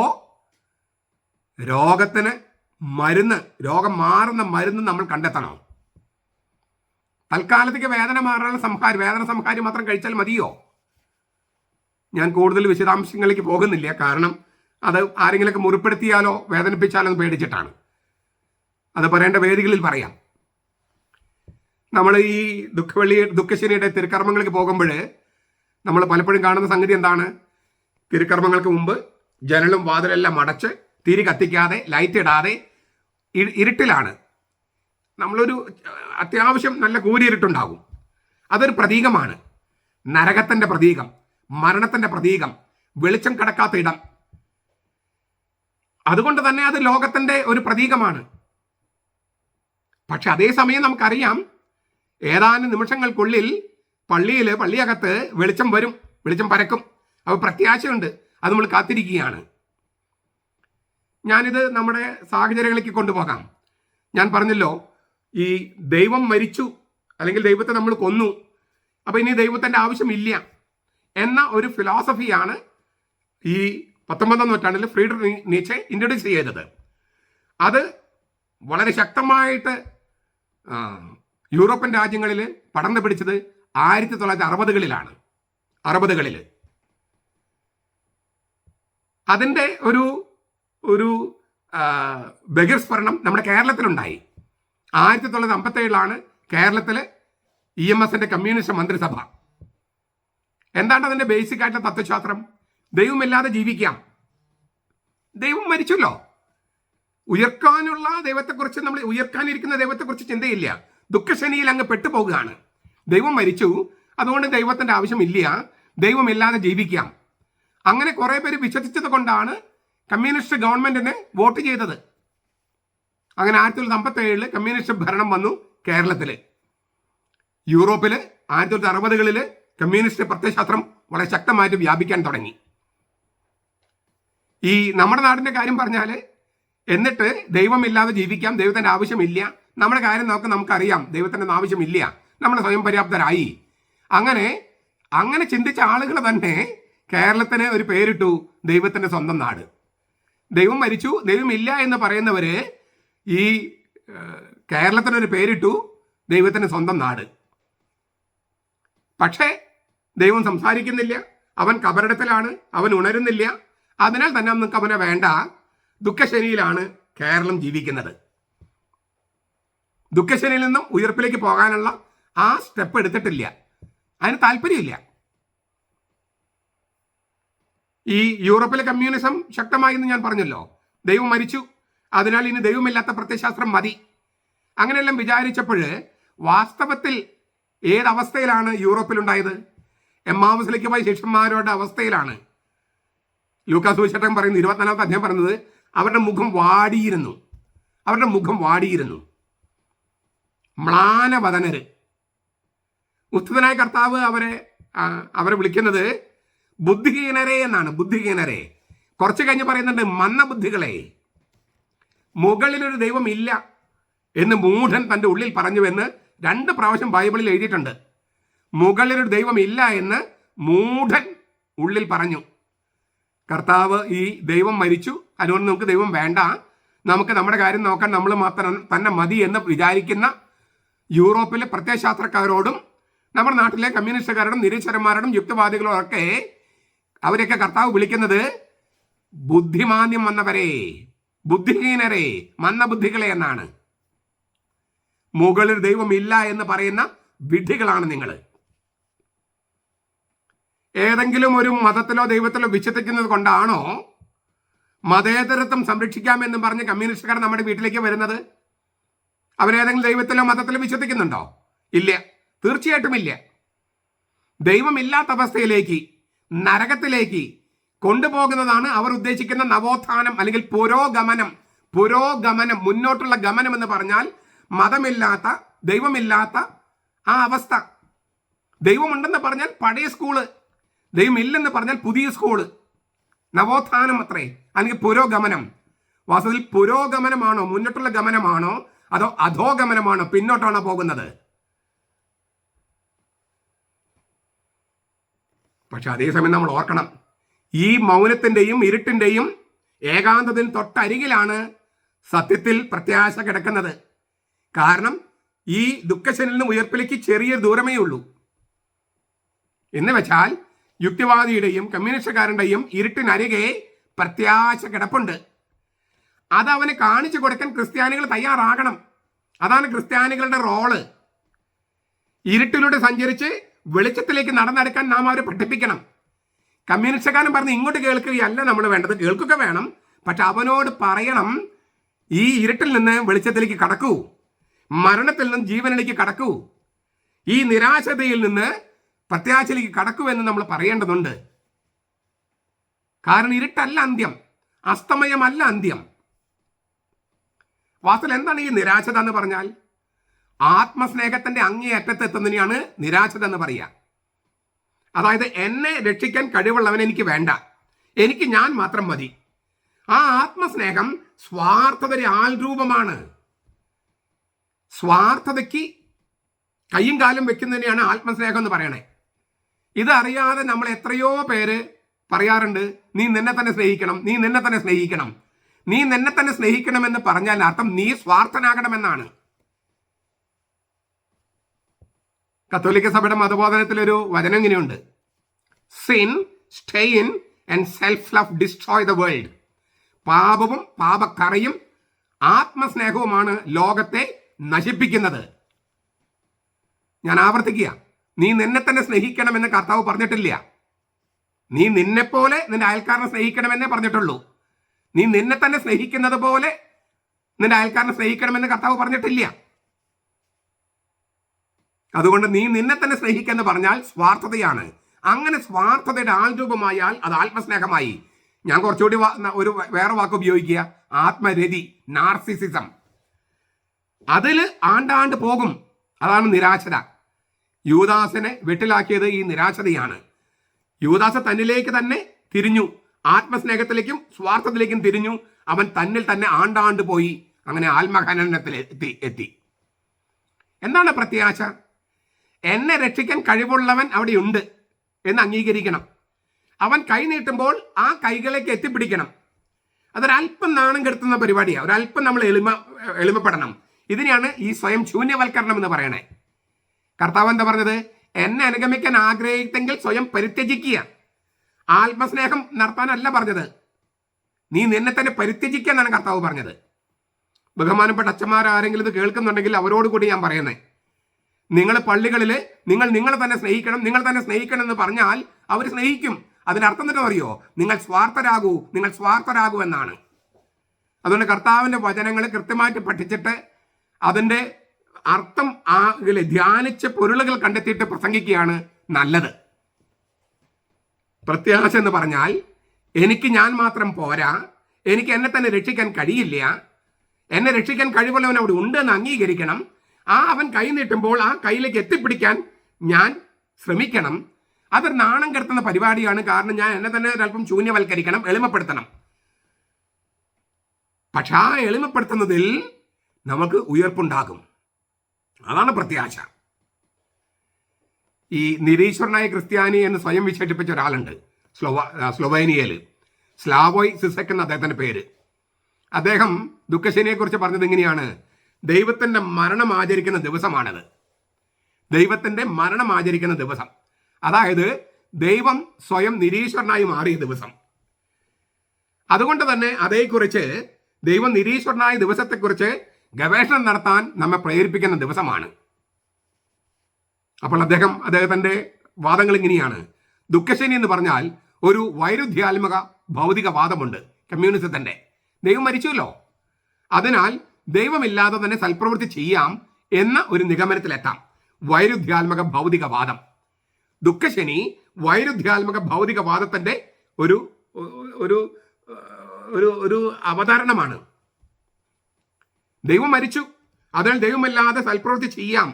രോഗത്തിന് രോഗം മാറുന്ന മരുന്ന് നമ്മൾ കണ്ടെത്തണോ? തൽക്കാലത്തേക്ക് വേദന മാറാനുള്ള വേദന സംഹാരി മാത്രം കഴിച്ചാൽ മതിയോ? ഞാൻ കൂടുതൽ വിശദാംശങ്ങളിലേക്ക് പോകുന്നില്ല. കാരണം അത് ആരെങ്കിലൊക്കെ മുറിപ്പെടുത്തിയാലോ വേദനിപ്പിച്ചാലോ എന്ന് പേടിച്ചിട്ടാണ്. അത് പറയേണ്ട വേദികളിൽ പറയാം. നമ്മൾ ഈ ദുഃഖശനിയുടെ തിരുക്കർമ്മങ്ങൾക്ക് പോകുമ്പോൾ നമ്മൾ പലപ്പോഴും കാണുന്ന സംഗതി എന്താണ്? തിരുക്കർമ്മങ്ങൾക്ക് മുമ്പ് ജനലും വാതിലെല്ലാം അടച്ച് തിരി കത്തിക്കാതെ ലൈറ്റ് ഇടാതെ ഇരുട്ടിലാണ്. നമ്മളൊരു അത്യാവശ്യം നല്ല കൂരിരുട്ടുണ്ടാകും. അതൊരു പ്രതീകമാണ്. നരകത്തിൻ്റെ പ്രതീകം, മരണത്തിൻ്റെ പ്രതീകം, വെളിച്ചം കടക്കാത്ത ഇടം. അതുകൊണ്ട് തന്നെ അത് ലോകത്തിൻ്റെ ഒരു പ്രതീകമാണ്. പക്ഷെ അതേസമയം നമുക്കറിയാം, ഏതാനും നിമിഷങ്ങൾക്കുള്ളിൽ പള്ളിയകത്ത് വെളിച്ചം വരും, വെളിച്ചം പരക്കും. അപ്പോൾ പ്രത്യാശയുണ്ട്, അത് നമ്മൾ കാത്തിരിക്കുകയാണ്. ഞാനിത് നമ്മുടെ സാഹചര്യങ്ങളിലേക്ക് കൊണ്ടുപോകാം. ഞാൻ പറഞ്ഞല്ലോ, ഈ ദൈവം മരിച്ചു അല്ലെങ്കിൽ ദൈവത്തെ നമ്മൾ കൊന്നു, അപ്പോൾ ഇനി ദൈവത്തിൻ്റെ ആവശ്യമില്ല എന്ന ഒരു ഫിലോസഫിയാണ് ഈ 19-ാം നൂറ്റാണ്ടിൽ ഫ്രീഡറിക് നീച്ചെ ഇൻട്രൊഡ്യൂസ് ചെയ്തത്. അത് വളരെ ശക്തമായിട്ട് യൂറോപ്യൻ രാജ്യങ്ങളിൽ പടർന്നു പിടിച്ചത് 1960-കളിലാണ്. 60-കളിൽ അതിൻ്റെ ഒരു ബഹിർസ്ഫുരണം നമ്മുടെ കേരളത്തിലുണ്ടായി. 1957-ലാണ് കേരളത്തിൽ EMSന്റെ കമ്മ്യൂണിസ്റ്റ് മന്ത്രിസഭ. എന്താണ് അതിൻ്റെ ബേസിക് ആയിട്ടുള്ള തത്വശാസ്ത്രം? ദൈവമില്ലാതെ ജീവിക്കാം. ദൈവം മരിച്ചല്ലോ. ഉയർക്കാനുള്ള ദൈവത്തെക്കുറിച്ച്, നമ്മൾ ഉയർക്കാനിരിക്കുന്ന ദൈവത്തെക്കുറിച്ച് ചിന്തയില്ല. ദുഃഖശനിയിൽ അങ്ങ് പെട്ടുപോകുകയാണ്. ദൈവം മരിച്ചു, അതുകൊണ്ട് ദൈവത്തിൻ്റെ ആവശ്യമില്ല, ദൈവമില്ലാതെ ജീവിക്കാം. അങ്ങനെ കുറെ പേര് വിശ്വസിച്ചത് കൊണ്ടാണ് കമ്മ്യൂണിസ്റ്റ് ഗവൺമെന്റിന് വോട്ട് ചെയ്തത്. അങ്ങനെ 1957 കമ്മ്യൂണിസ്റ്റ് ഭരണം വന്നു കേരളത്തിൽ. യൂറോപ്പിൽ 1960കളിൽ കമ്മ്യൂണിസ്റ്റ് പ്രത്യയശാസ്ത്രം വളരെ ശക്തമായിട്ട് വ്യാപിക്കാൻ തുടങ്ങി. ഈ നമ്മുടെ നാടിന്റെ കാര്യം പറഞ്ഞാൽ, എന്നിട്ട് ദൈവമില്ലാതെ ജീവിക്കാം, ദൈവത്തിന്റെ ആവശ്യമില്ല, നമ്മുടെ കാര്യം നമുക്കറിയാം, ദൈവത്തിന്റെ ആവശ്യമില്ല, നമ്മൾ സ്വയം പര്യാപ്തരായി. അങ്ങനെ ചിന്തിച്ച ആളുകൾ തന്നെ കേരളത്തിന് ഒരു പേരിട്ടു, ദൈവത്തിന്റെ സ്വന്തം നാട്. ദൈവം മരിച്ചു, ദൈവമില്ല എന്ന് പറയുന്നവര് ഈ കേരളത്തിനൊരു പേരിട്ടു, ദൈവത്തിന്റെ സ്വന്തം നാട്. പക്ഷേ ദൈവം സംസാരിക്കുന്നില്ല, അവൻ കബറിടത്തിലാണ്, അവൻ ഉണരുന്നില്ല. അതിനാൽ തന്നെ നമുക്ക് അവനെ വേണ്ട. ദുഃഖശനിയിലാണ് കേരളം ജീവിക്കുന്നത്. ദുഃഖശനിയിൽ നിന്നും ഉയർപ്പിലേക്ക് പോകാനുള്ള ആ സ്റ്റെപ്പ് എടുത്തിട്ടില്ല, അതിന് താല്പര്യമില്ല. ഈ യൂറോപ്പിലെ കമ്മ്യൂണിസം ശക്തമായി എന്ന് ഞാൻ പറഞ്ഞല്ലോ. ദൈവം മരിച്ചു, അതിനാൽ ഇനി ദൈവമില്ലാത്ത പ്രത്യയശാസ്ത്രം മതി. അങ്ങനെയെല്ലാം വിചാരിച്ചപ്പോൾ വാസ്തവത്തിൽ ഏതവസ്ഥയിലാണ് യൂറോപ്പിലുണ്ടായത്? എമ്മാവുസിലേക്ക് പോയ ശിഷ്യന്മാരുടെ അവസ്ഥയിലാണ്. ലൂക്കാസ് സുവിശേഷകൻ പറയുന്നു, 24-ാമത്തെ അധ്യായം പറയുന്നത്, അവരുടെ മുഖം വാടിയിരുന്നു. മ്ലാനവദനര്. ഉത്ഥിതനായ കർത്താവ് അവരെ വിളിക്കുന്നത് ബുദ്ധിഹീനരെ എന്നാണ്. ബുദ്ധിഹീനരെ. കുറച്ച് കഴിഞ്ഞ് പറയുന്നുണ്ട്, മന്ദബുദ്ധികളെ. മുകളിലൊരു ദൈവം ഇല്ല എന്ന് മൂഢൻ തൻ്റെ ഉള്ളിൽ പറഞ്ഞുവെന്ന് 2 പ്രാവശ്യം ബൈബിളിൽ എഴുതിയിട്ടുണ്ട്. മുകളിലൊരു ദൈവം ഇല്ല എന്ന് മൂഢൻ ഉള്ളിൽ പറഞ്ഞു. കർത്താവ് ഈ ദൈവം മരിച്ചു, അതുകൊണ്ട് നമുക്ക് ദൈവം വേണ്ട, നമുക്ക് നമ്മുടെ കാര്യം നോക്കാൻ നമ്മൾ മാത്രം തന്നെ മതി എന്ന് വിചാരിക്കുന്ന യൂറോപ്പിലെ പ്രത്യയശാസ്ത്രക്കാരോടും നമ്മുടെ നാട്ടിലെ കമ്മ്യൂണിസ്റ്റുകാരോടും നിരീശ്വരന്മാരോടും യുക്തിവാദികളോടും ഒക്കെ അവരെയൊക്കെ കർത്താവ് വിളിക്കുന്നത് ബുദ്ധിമാന്ദ്യം വന്നവരെ, ബുദ്ധിഹീനരെ, മന്ദബുദ്ധികളെ എന്നാണ്. മുകളിൽ ദൈവം ഇല്ല എന്ന് പറയുന്ന വിഡ്ഢികളാണ് നിങ്ങൾ. ഏതെങ്കിലും ഒരു മതത്തിലോ ദൈവത്തിലോ വിശ്വസിക്കുന്നത് കൊണ്ടാണോ മതേതരത്വം സംരക്ഷിക്കാമെന്ന് പറഞ്ഞ് കമ്മ്യൂണിസ്റ്റുകാർ നമ്മുടെ വീട്ടിലേക്ക് വരുന്നത്? അവരേതെങ്കിലും ദൈവത്തിലോ മതത്തിലോ വിശ്വസിക്കുന്നുണ്ടോ? ഇല്ല, തീർച്ചയായിട്ടും ഇല്ല. ദൈവമില്ലാത്ത അവസ്ഥയിലേക്ക്, നരകത്തിലേക്ക് കൊണ്ടുപോകുന്നതാണ് അവർ ഉദ്ദേശിക്കുന്ന നവോത്ഥാനം അല്ലെങ്കിൽ പുരോഗമനം. മുന്നോട്ടുള്ള ഗമനം എന്ന് പറഞ്ഞാൽ മതമില്ലാത്ത, ദൈവമില്ലാത്ത ആ അവസ്ഥ. ദൈവമുണ്ടെന്ന് പറഞ്ഞാൽ പഴയ സ്കൂള്, ദൈവമില്ലെന്ന് പറഞ്ഞാൽ പുതിയ സ്കൂള്. നവോത്ഥാനം അത്രേ, അല്ലെങ്കിൽ പുരോഗമനം. വാസ്തവത്തിൽ പുരോഗമനമാണോ, മുന്നോട്ടുള്ള ഗമനമാണോ, അതോ അധോഗമനമാണോ, പിന്നോട്ടാണോ പോകുന്നത്? പക്ഷെ അതേസമയം നമ്മൾ ഓർക്കണം, ഈ മൗനത്തിന്റെയും ഇരുട്ടിന്റെയും ഏകാന്തത്തിന് തൊട്ടരികിലാണ് സത്യത്തിൽ പ്രത്യാശ കിടക്കുന്നത്. കാരണം ഈ ദുഃഖശനിൽ നിന്ന് ഉയർപ്പിലേക്ക് ചെറിയ ദൂരമേ ഉള്ളൂ. എന്ന് വെച്ചാൽ യുക്തിവാദിയുടെയും കമ്മ്യൂണിസ്റ്റുകാരുടെയും ഇരുട്ടിനരികെ പ്രത്യാശ കിടപ്പുണ്ട്. അതവന് കാണിച്ചു കൊടുക്കാൻ ക്രിസ്ത്യാനികൾ തയ്യാറാകണം. അതാണ് ക്രിസ്ത്യാനികളുടെ റോള്. ഇരുട്ടിലൂടെ സഞ്ചരിച്ച് വെളിച്ചത്തിലേക്ക് നടന്നെടുക്കാൻ നാം അവരെ പഠിപ്പിക്കണം. കമ്മ്യൂണിസ്റ്റുകാരൻ പറഞ്ഞ് ഇങ്ങോട്ട് കേൾക്കുകയല്ല നമ്മൾ വേണ്ടത്, കേൾക്കുക വേണം. പക്ഷെ അവനോട് പറയണം, ഈ ഇരുട്ടിൽ നിന്ന് വെളിച്ചത്തിലേക്ക് കടക്കൂ, മരണത്തിൽ നിന്ന് ജീവനിലേക്ക് കടക്കൂ, ഈ നിരാശതയിൽ നിന്ന് പ്രത്യാശയിലേക്ക് കടക്കൂ എന്ന് നമ്മൾ പറയേണ്ടതുണ്ട്. കാരണം ഇരുട്ടല്ല അന്ത്യം, അസ്തമയമല്ല അന്ത്യം. വാസ്തവത്തിൽ എന്താണ് ഈ നിരാശത എന്ന് പറഞ്ഞാൽ? ആത്മസ്നേഹത്തിന്റെ അങ്ങേയറ്റത്തെത്തുന്നതിനെയാണ് നിരാശത എന്ന് പറയുക. അതായത് എന്നെ രക്ഷിക്കാൻ കഴിവുള്ളവൻ എനിക്ക് വേണ്ട, എനിക്ക് ഞാൻ മാത്രം മതി. ആ ആത്മസ്നേഹം സ്വാർത്ഥതയുടെ ആൾരൂപമാണ്. സ്വാർത്ഥതയ്ക്ക് കയ്യും കാലും വെക്കുന്നതിനെയാണ് ആത്മസ്നേഹം എന്ന് പറയണേ. ഇതറിയാതെ നമ്മൾ എത്രയോ പേര് പറയാറുണ്ട്, നീ നിന്നെ തന്നെ സ്നേഹിക്കണം, നീ നിന്നെ തന്നെ സ്നേഹിക്കണം. നീ നിന്നെ തന്നെ സ്നേഹിക്കണമെന്ന് പറഞ്ഞാൽ അർത്ഥം നീ സ്വാർത്ഥനാകണമെന്നാണ്. കത്തോലിക്ക സഭയുടെ മതബോധനത്തിലൊരു വചനം ഇങ്ങനെയുണ്ട്: sin, stain and self love destroy the world. പാപവും പാപക്കറയും ആത്മസ്നേഹവുമാണ് ലോകത്തെ നശിപ്പിക്കുന്നത്. ഞാൻ ആവർത്തിക്കുക, നീ നിന്നെ തന്നെ സ്നേഹിക്കണമെന്ന് കർത്താവ് പറഞ്ഞിട്ടില്ല. നീ നിന്നെപ്പോലെ നിന്റെ അയൽക്കാരനെ സ്നേഹിക്കണമെന്നേ പറഞ്ഞിട്ടുള്ളൂ. നീ നിന്നെ തന്നെ സ്നേഹിക്കുന്നത് പോലെ നിന്റെ അയൽക്കാരനെ സ്നേഹിക്കണമെന്ന് കർത്താവ് പറഞ്ഞിട്ടില്ല. അതുകൊണ്ട് നീ നിന്നെ തന്നെ സ്നേഹിക്കെന്ന് പറഞ്ഞാൽ സ്വാർത്ഥതയാണ്, അങ്ങനെ സ്വാർത്ഥതയുടെ ആൾരൂപമായാൽ അത് ആത്മസ്നേഹമായി. ഞാൻ കുറച്ചുകൂടി ഒരു വേറെ വാക്ക് ഉപയോഗിക്കുക, ആത്മരതി, നാർസിസിസം. അതിൽ ആണ്ടാണ്ട് പോകും. അതാണ് നിരാശത. യൂദാസിനെ വെട്ടിലാക്കിയത് ഈ നിരാശതയാണ്. യൂദാസ് തന്നിലേക്ക് തന്നെ തിരിഞ്ഞു, ആത്മസ്നേഹത്തിലേക്കും സ്വാർത്ഥത്തിലേക്കും തിരിഞ്ഞു. അവൻ തന്നിൽ തന്നെ ആണ്ടാണ്ട് പോയി. അങ്ങനെ ആത്മഹനനത്തിൽ എത്തി. എന്താണ് പ്രത്യാശ? എന്നെ രക്ഷിക്കാൻ കഴിവുള്ളവൻ അവിടെയുണ്ട് എന്ന് അംഗീകരിക്കണം. അവൻ കൈ നീട്ടുമ്പോൾ ആ കൈകളിലേക്ക് എത്തിപ്പിടിക്കണം. അതൊരല്പം നാണം കെടുത്തുന്ന പരിപാടിയാണ്. ഒരല്പം നമ്മൾ എളിമപ്പെടണം. ഇതിനെയാണ് ഈ സ്വയം ശൂന്യവൽക്കരണം എന്ന് പറയണേ. കർത്താവ് എന്താ പറഞ്ഞത്? എന്നെ അനുഗമിക്കാൻ ആഗ്രഹിച്ചെങ്കിൽ സ്വയം പരിത്യജിക്കുക. ആത്മസ്നേഹം നടത്താനല്ല പറഞ്ഞത്, നീ നിന്നെ തന്നെ പരിത്യജിക്കുക എന്നാണ് കർത്താവ് പറഞ്ഞത്. ബഹുമാനപ്പെട്ട അച്ഛന്മാർ ആരെങ്കിലും ഇത് കേൾക്കുന്നുണ്ടെങ്കിൽ അവരോട് കൂടി ഞാൻ പറയുന്നത്, നിങ്ങൾ പള്ളികളിൽ നിങ്ങൾ നിങ്ങളെ തന്നെ സ്നേഹിക്കണം, നിങ്ങൾ തന്നെ സ്നേഹിക്കണം എന്ന് പറഞ്ഞാൽ അവർ സ്നേഹിക്കും. അതിനർത്ഥം എന്നിട്ട് അറിയോ? നിങ്ങൾ സ്വാർത്ഥരാകൂ എന്നാണ്. അതുകൊണ്ട് കർത്താവിൻ്റെ വചനങ്ങൾ കൃത്യമായിട്ട് പഠിച്ചിട്ട് അതിൻ്റെ അർത്ഥം ധ്യാനിച്ച് പൊരുളുകൾ കണ്ടെത്തിയിട്ട് പ്രസംഗിക്കുകയാണ് നല്ലത്. പ്രത്യാശ എന്ന് പറഞ്ഞാൽ എനിക്ക് ഞാൻ മാത്രം പോരാ, എനിക്ക് എന്നെ തന്നെ രക്ഷിക്കാൻ കഴിയില്ല, എന്നെ രക്ഷിക്കാൻ കഴിവുള്ളവൻ അവിടെ ഉണ്ട് എന്ന് അംഗീകരിക്കണം. അവൻ കൈ നീട്ടുമ്പോൾ ആ കൈയിലേക്ക് എത്തിപ്പിടിക്കാൻ ഞാൻ ശ്രമിക്കണം. അതൊരു നാണം കെടുത്തുന്ന പരിപാടിയാണ്. കാരണം ഞാൻ എന്നെ തന്നെ ഒരല്പം ശൂന്യവൽക്കരിക്കണം, എളിമപ്പെടുത്തണം. പക്ഷെ ആ എളിമപ്പെടുത്തുന്നതിൽ നമുക്ക് ഉയർപ്പുണ്ടാകും. അതാണ് പ്രത്യാശ. ഈ നിരീശ്വരനായ ക്രിസ്ത്യാനി എന്ന് സ്വയം വിശേഷിപ്പിച്ച ഒരാളുണ്ട് സ്ലൊവേനിയയിൽ. സ്ലാവോയ് സിസക് എന്ന അദ്ദേഹത്തിൻ്റെ പേര്. അദ്ദേഹം ദുഃഖശനിയെക്കുറിച്ച് പറഞ്ഞത് ഇങ്ങനെയാണ്: ദൈവത്തിൻ്റെ മരണം ആചരിക്കുന്ന ദിവസമാണത്. ദൈവത്തിൻ്റെ മരണം ആചരിക്കുന്ന ദിവസം, അതായത് ദൈവം സ്വയം നിരീശ്വരനായി മാറിയ ദിവസം. അതുകൊണ്ട് തന്നെ അതേക്കുറിച്ച്, ദൈവം നിരീശ്വരനായ ദിവസത്തെക്കുറിച്ച് ഗവേഷണം നടത്താൻ നമ്മെ പ്രേരിപ്പിക്കുന്ന ദിവസമാണ്. അപ്പോൾ അദ്ദേഹത്തിൻ്റെ വാദങ്ങൾ ഇങ്ങനെയാണ്. ദുഃഖശനി എന്ന് പറഞ്ഞാൽ ഒരു വൈരുദ്ധ്യാത്മക ഭൗതിക വാദമുണ്ട് കമ്മ്യൂണിസത്തിൻ്റെ. ദൈവം മരിച്ചുവല്ലോ, അതിനാൽ ദൈവമില്ലാതെ തന്നെ സൽപ്രവൃത്തി ചെയ്യാം എന്ന ഒരു നിഗമനത്തിലെത്താം. വൈരുദ്ധ്യാത്മക ഭൗതികവാദം. ദുഃഖശനി വൈരുദ്ധ്യാത്മക ഭൗതികവാദത്തിൻ്റെ ഒരു ഒരു ഒരു അവതരണമാണ്. ദൈവം മരിച്ചു, അതിനാൽ ദൈവമില്ലാതെ സൽപ്രവൃത്തി ചെയ്യാം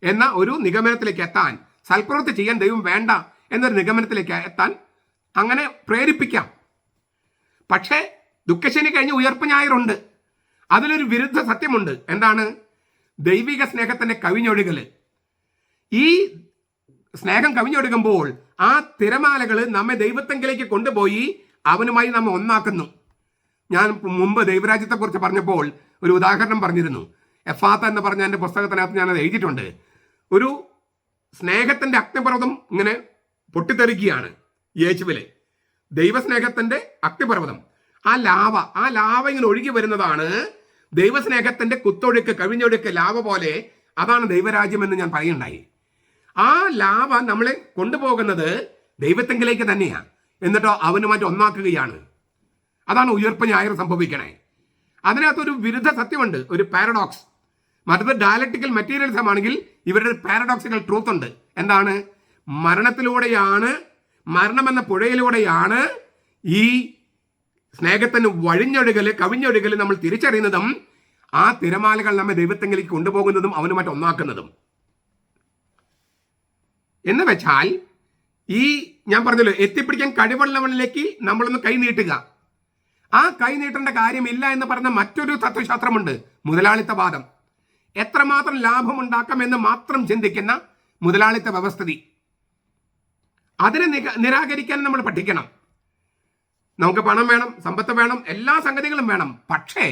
എന്ന ഒരു നിഗമനത്തിലേക്ക് എത്താൻ, സൽപ്രവൃത്തി ചെയ്യാൻ ദൈവം വേണ്ട എന്നൊരു നിഗമനത്തിലേക്ക് എത്താൻ അങ്ങനെ പ്രേരിപ്പിക്കാം. പക്ഷേ ദുഃഖശനി കഴിഞ്ഞ് ഉയർപ്പ് ഞായറുണ്ട്. അതിലൊരു വിരുദ്ധ സത്യമുണ്ട്. എന്താണ്? ദൈവിക സ്നേഹത്തിൻ്റെ കവിഞ്ഞൊഴുകൽ. ഈ സ്നേഹം കവിഞ്ഞൊഴുകുമ്പോൾ ആ തിരമാലകൾ നമ്മെ ദൈവത്തെങ്കിലേക്ക് കൊണ്ടുപോയി അവനുമായി നമ്മെ ഒന്നാക്കുന്നു. ഞാൻ മുമ്പ് ദൈവരാജ്യത്തെക്കുറിച്ച് പറഞ്ഞപ്പോൾ ഒരു ഉദാഹരണം പറഞ്ഞിരുന്നു. എഫാത്ത എന്ന് പറഞ്ഞ എൻ്റെ പുസ്തകത്തിനകത്ത് ഞാനത് എഴുതിയിട്ടുണ്ട്. ഒരു സ്നേഹത്തിൻ്റെ അഗ്നിപർവ്വതം ഇങ്ങനെ പൊട്ടിത്തെറിക്കുകയാണ് യേശുവിലെ. ദൈവസ്നേഹത്തിൻ്റെ അഗ്നിപർവ്വതം, ആ ലാവ ഇങ്ങനെ ഒഴുകി വരുന്നതാണ് ദൈവസ്നേഹത്തിൻ്റെ കുത്തൊഴുക്ക്, കവിഞ്ഞൊഴുക്ക്, ലാവ പോലെ. അതാണ് ദൈവരാജ്യം എന്ന് ഞാൻ പറയുണ്ടായി. ആ ലാവ നമ്മളെ കൊണ്ടുപോകുന്നത് ദൈവത്തെങ്കിലേക്ക് തന്നെയാണ്. എന്നിട്ടോ അവനുമായിട്ട് ഒന്നാക്കുകയാണ്. അതാണ് ഉയർപ്പ് ഞായർ സംഭവിക്കണേ. അതിനകത്തൊരു വിരുദ്ധ സത്യമുണ്ട്, ഒരു പാരഡോക്സ്. മറ്റത് ഡയലക്റ്റിക്കൽ മെറ്റീരിയലിസം ആണെങ്കിൽ ഇവരുടെ പാരഡോക്സിക്കൽ ട്രൂത്ത് ഉണ്ട്. എന്താണ്? മരണമെന്ന പുഴയിലൂടെയാണ് ഈ സ്നേഹത്തിന് കവിഞ്ഞൊഴുകൽ നമ്മൾ തിരിച്ചറിയുന്നതും ആ തിരമാലകൾ നമ്മെ ദൈവത്തെങ്കിലേക്ക് കൊണ്ടുപോകുന്നതും അവനുമായിട്ട് ഒന്നാക്കുന്നതും. എന്ന് വെച്ചാൽ ഈ ഞാൻ പറഞ്ഞല്ലോ, എത്തിപ്പിടിക്കാൻ കഴിവുള്ളവനിലേക്ക് നമ്മളൊന്ന് കൈ നീട്ടുക. ആ കൈ നീട്ടേണ്ട കാര്യമില്ല എന്ന് പറഞ്ഞ മറ്റൊരു തത്വശാസ്ത്രമുണ്ട്, മുതലാളിത്തവാദം. എത്രമാത്രം ലാഭമുണ്ടാക്കാമെന്ന് മാത്രം ചിന്തിക്കുന്ന മുതലാളിത്ത വ്യവസ്ഥിതി. അതിനെ നിരാകരിക്കാൻ നമ്മൾ പഠിക്കണം. നമുക്ക് പണം വേണം, സമ്പത്ത് വേണം, എല്ലാ സംഗതികളും വേണം. പക്ഷേ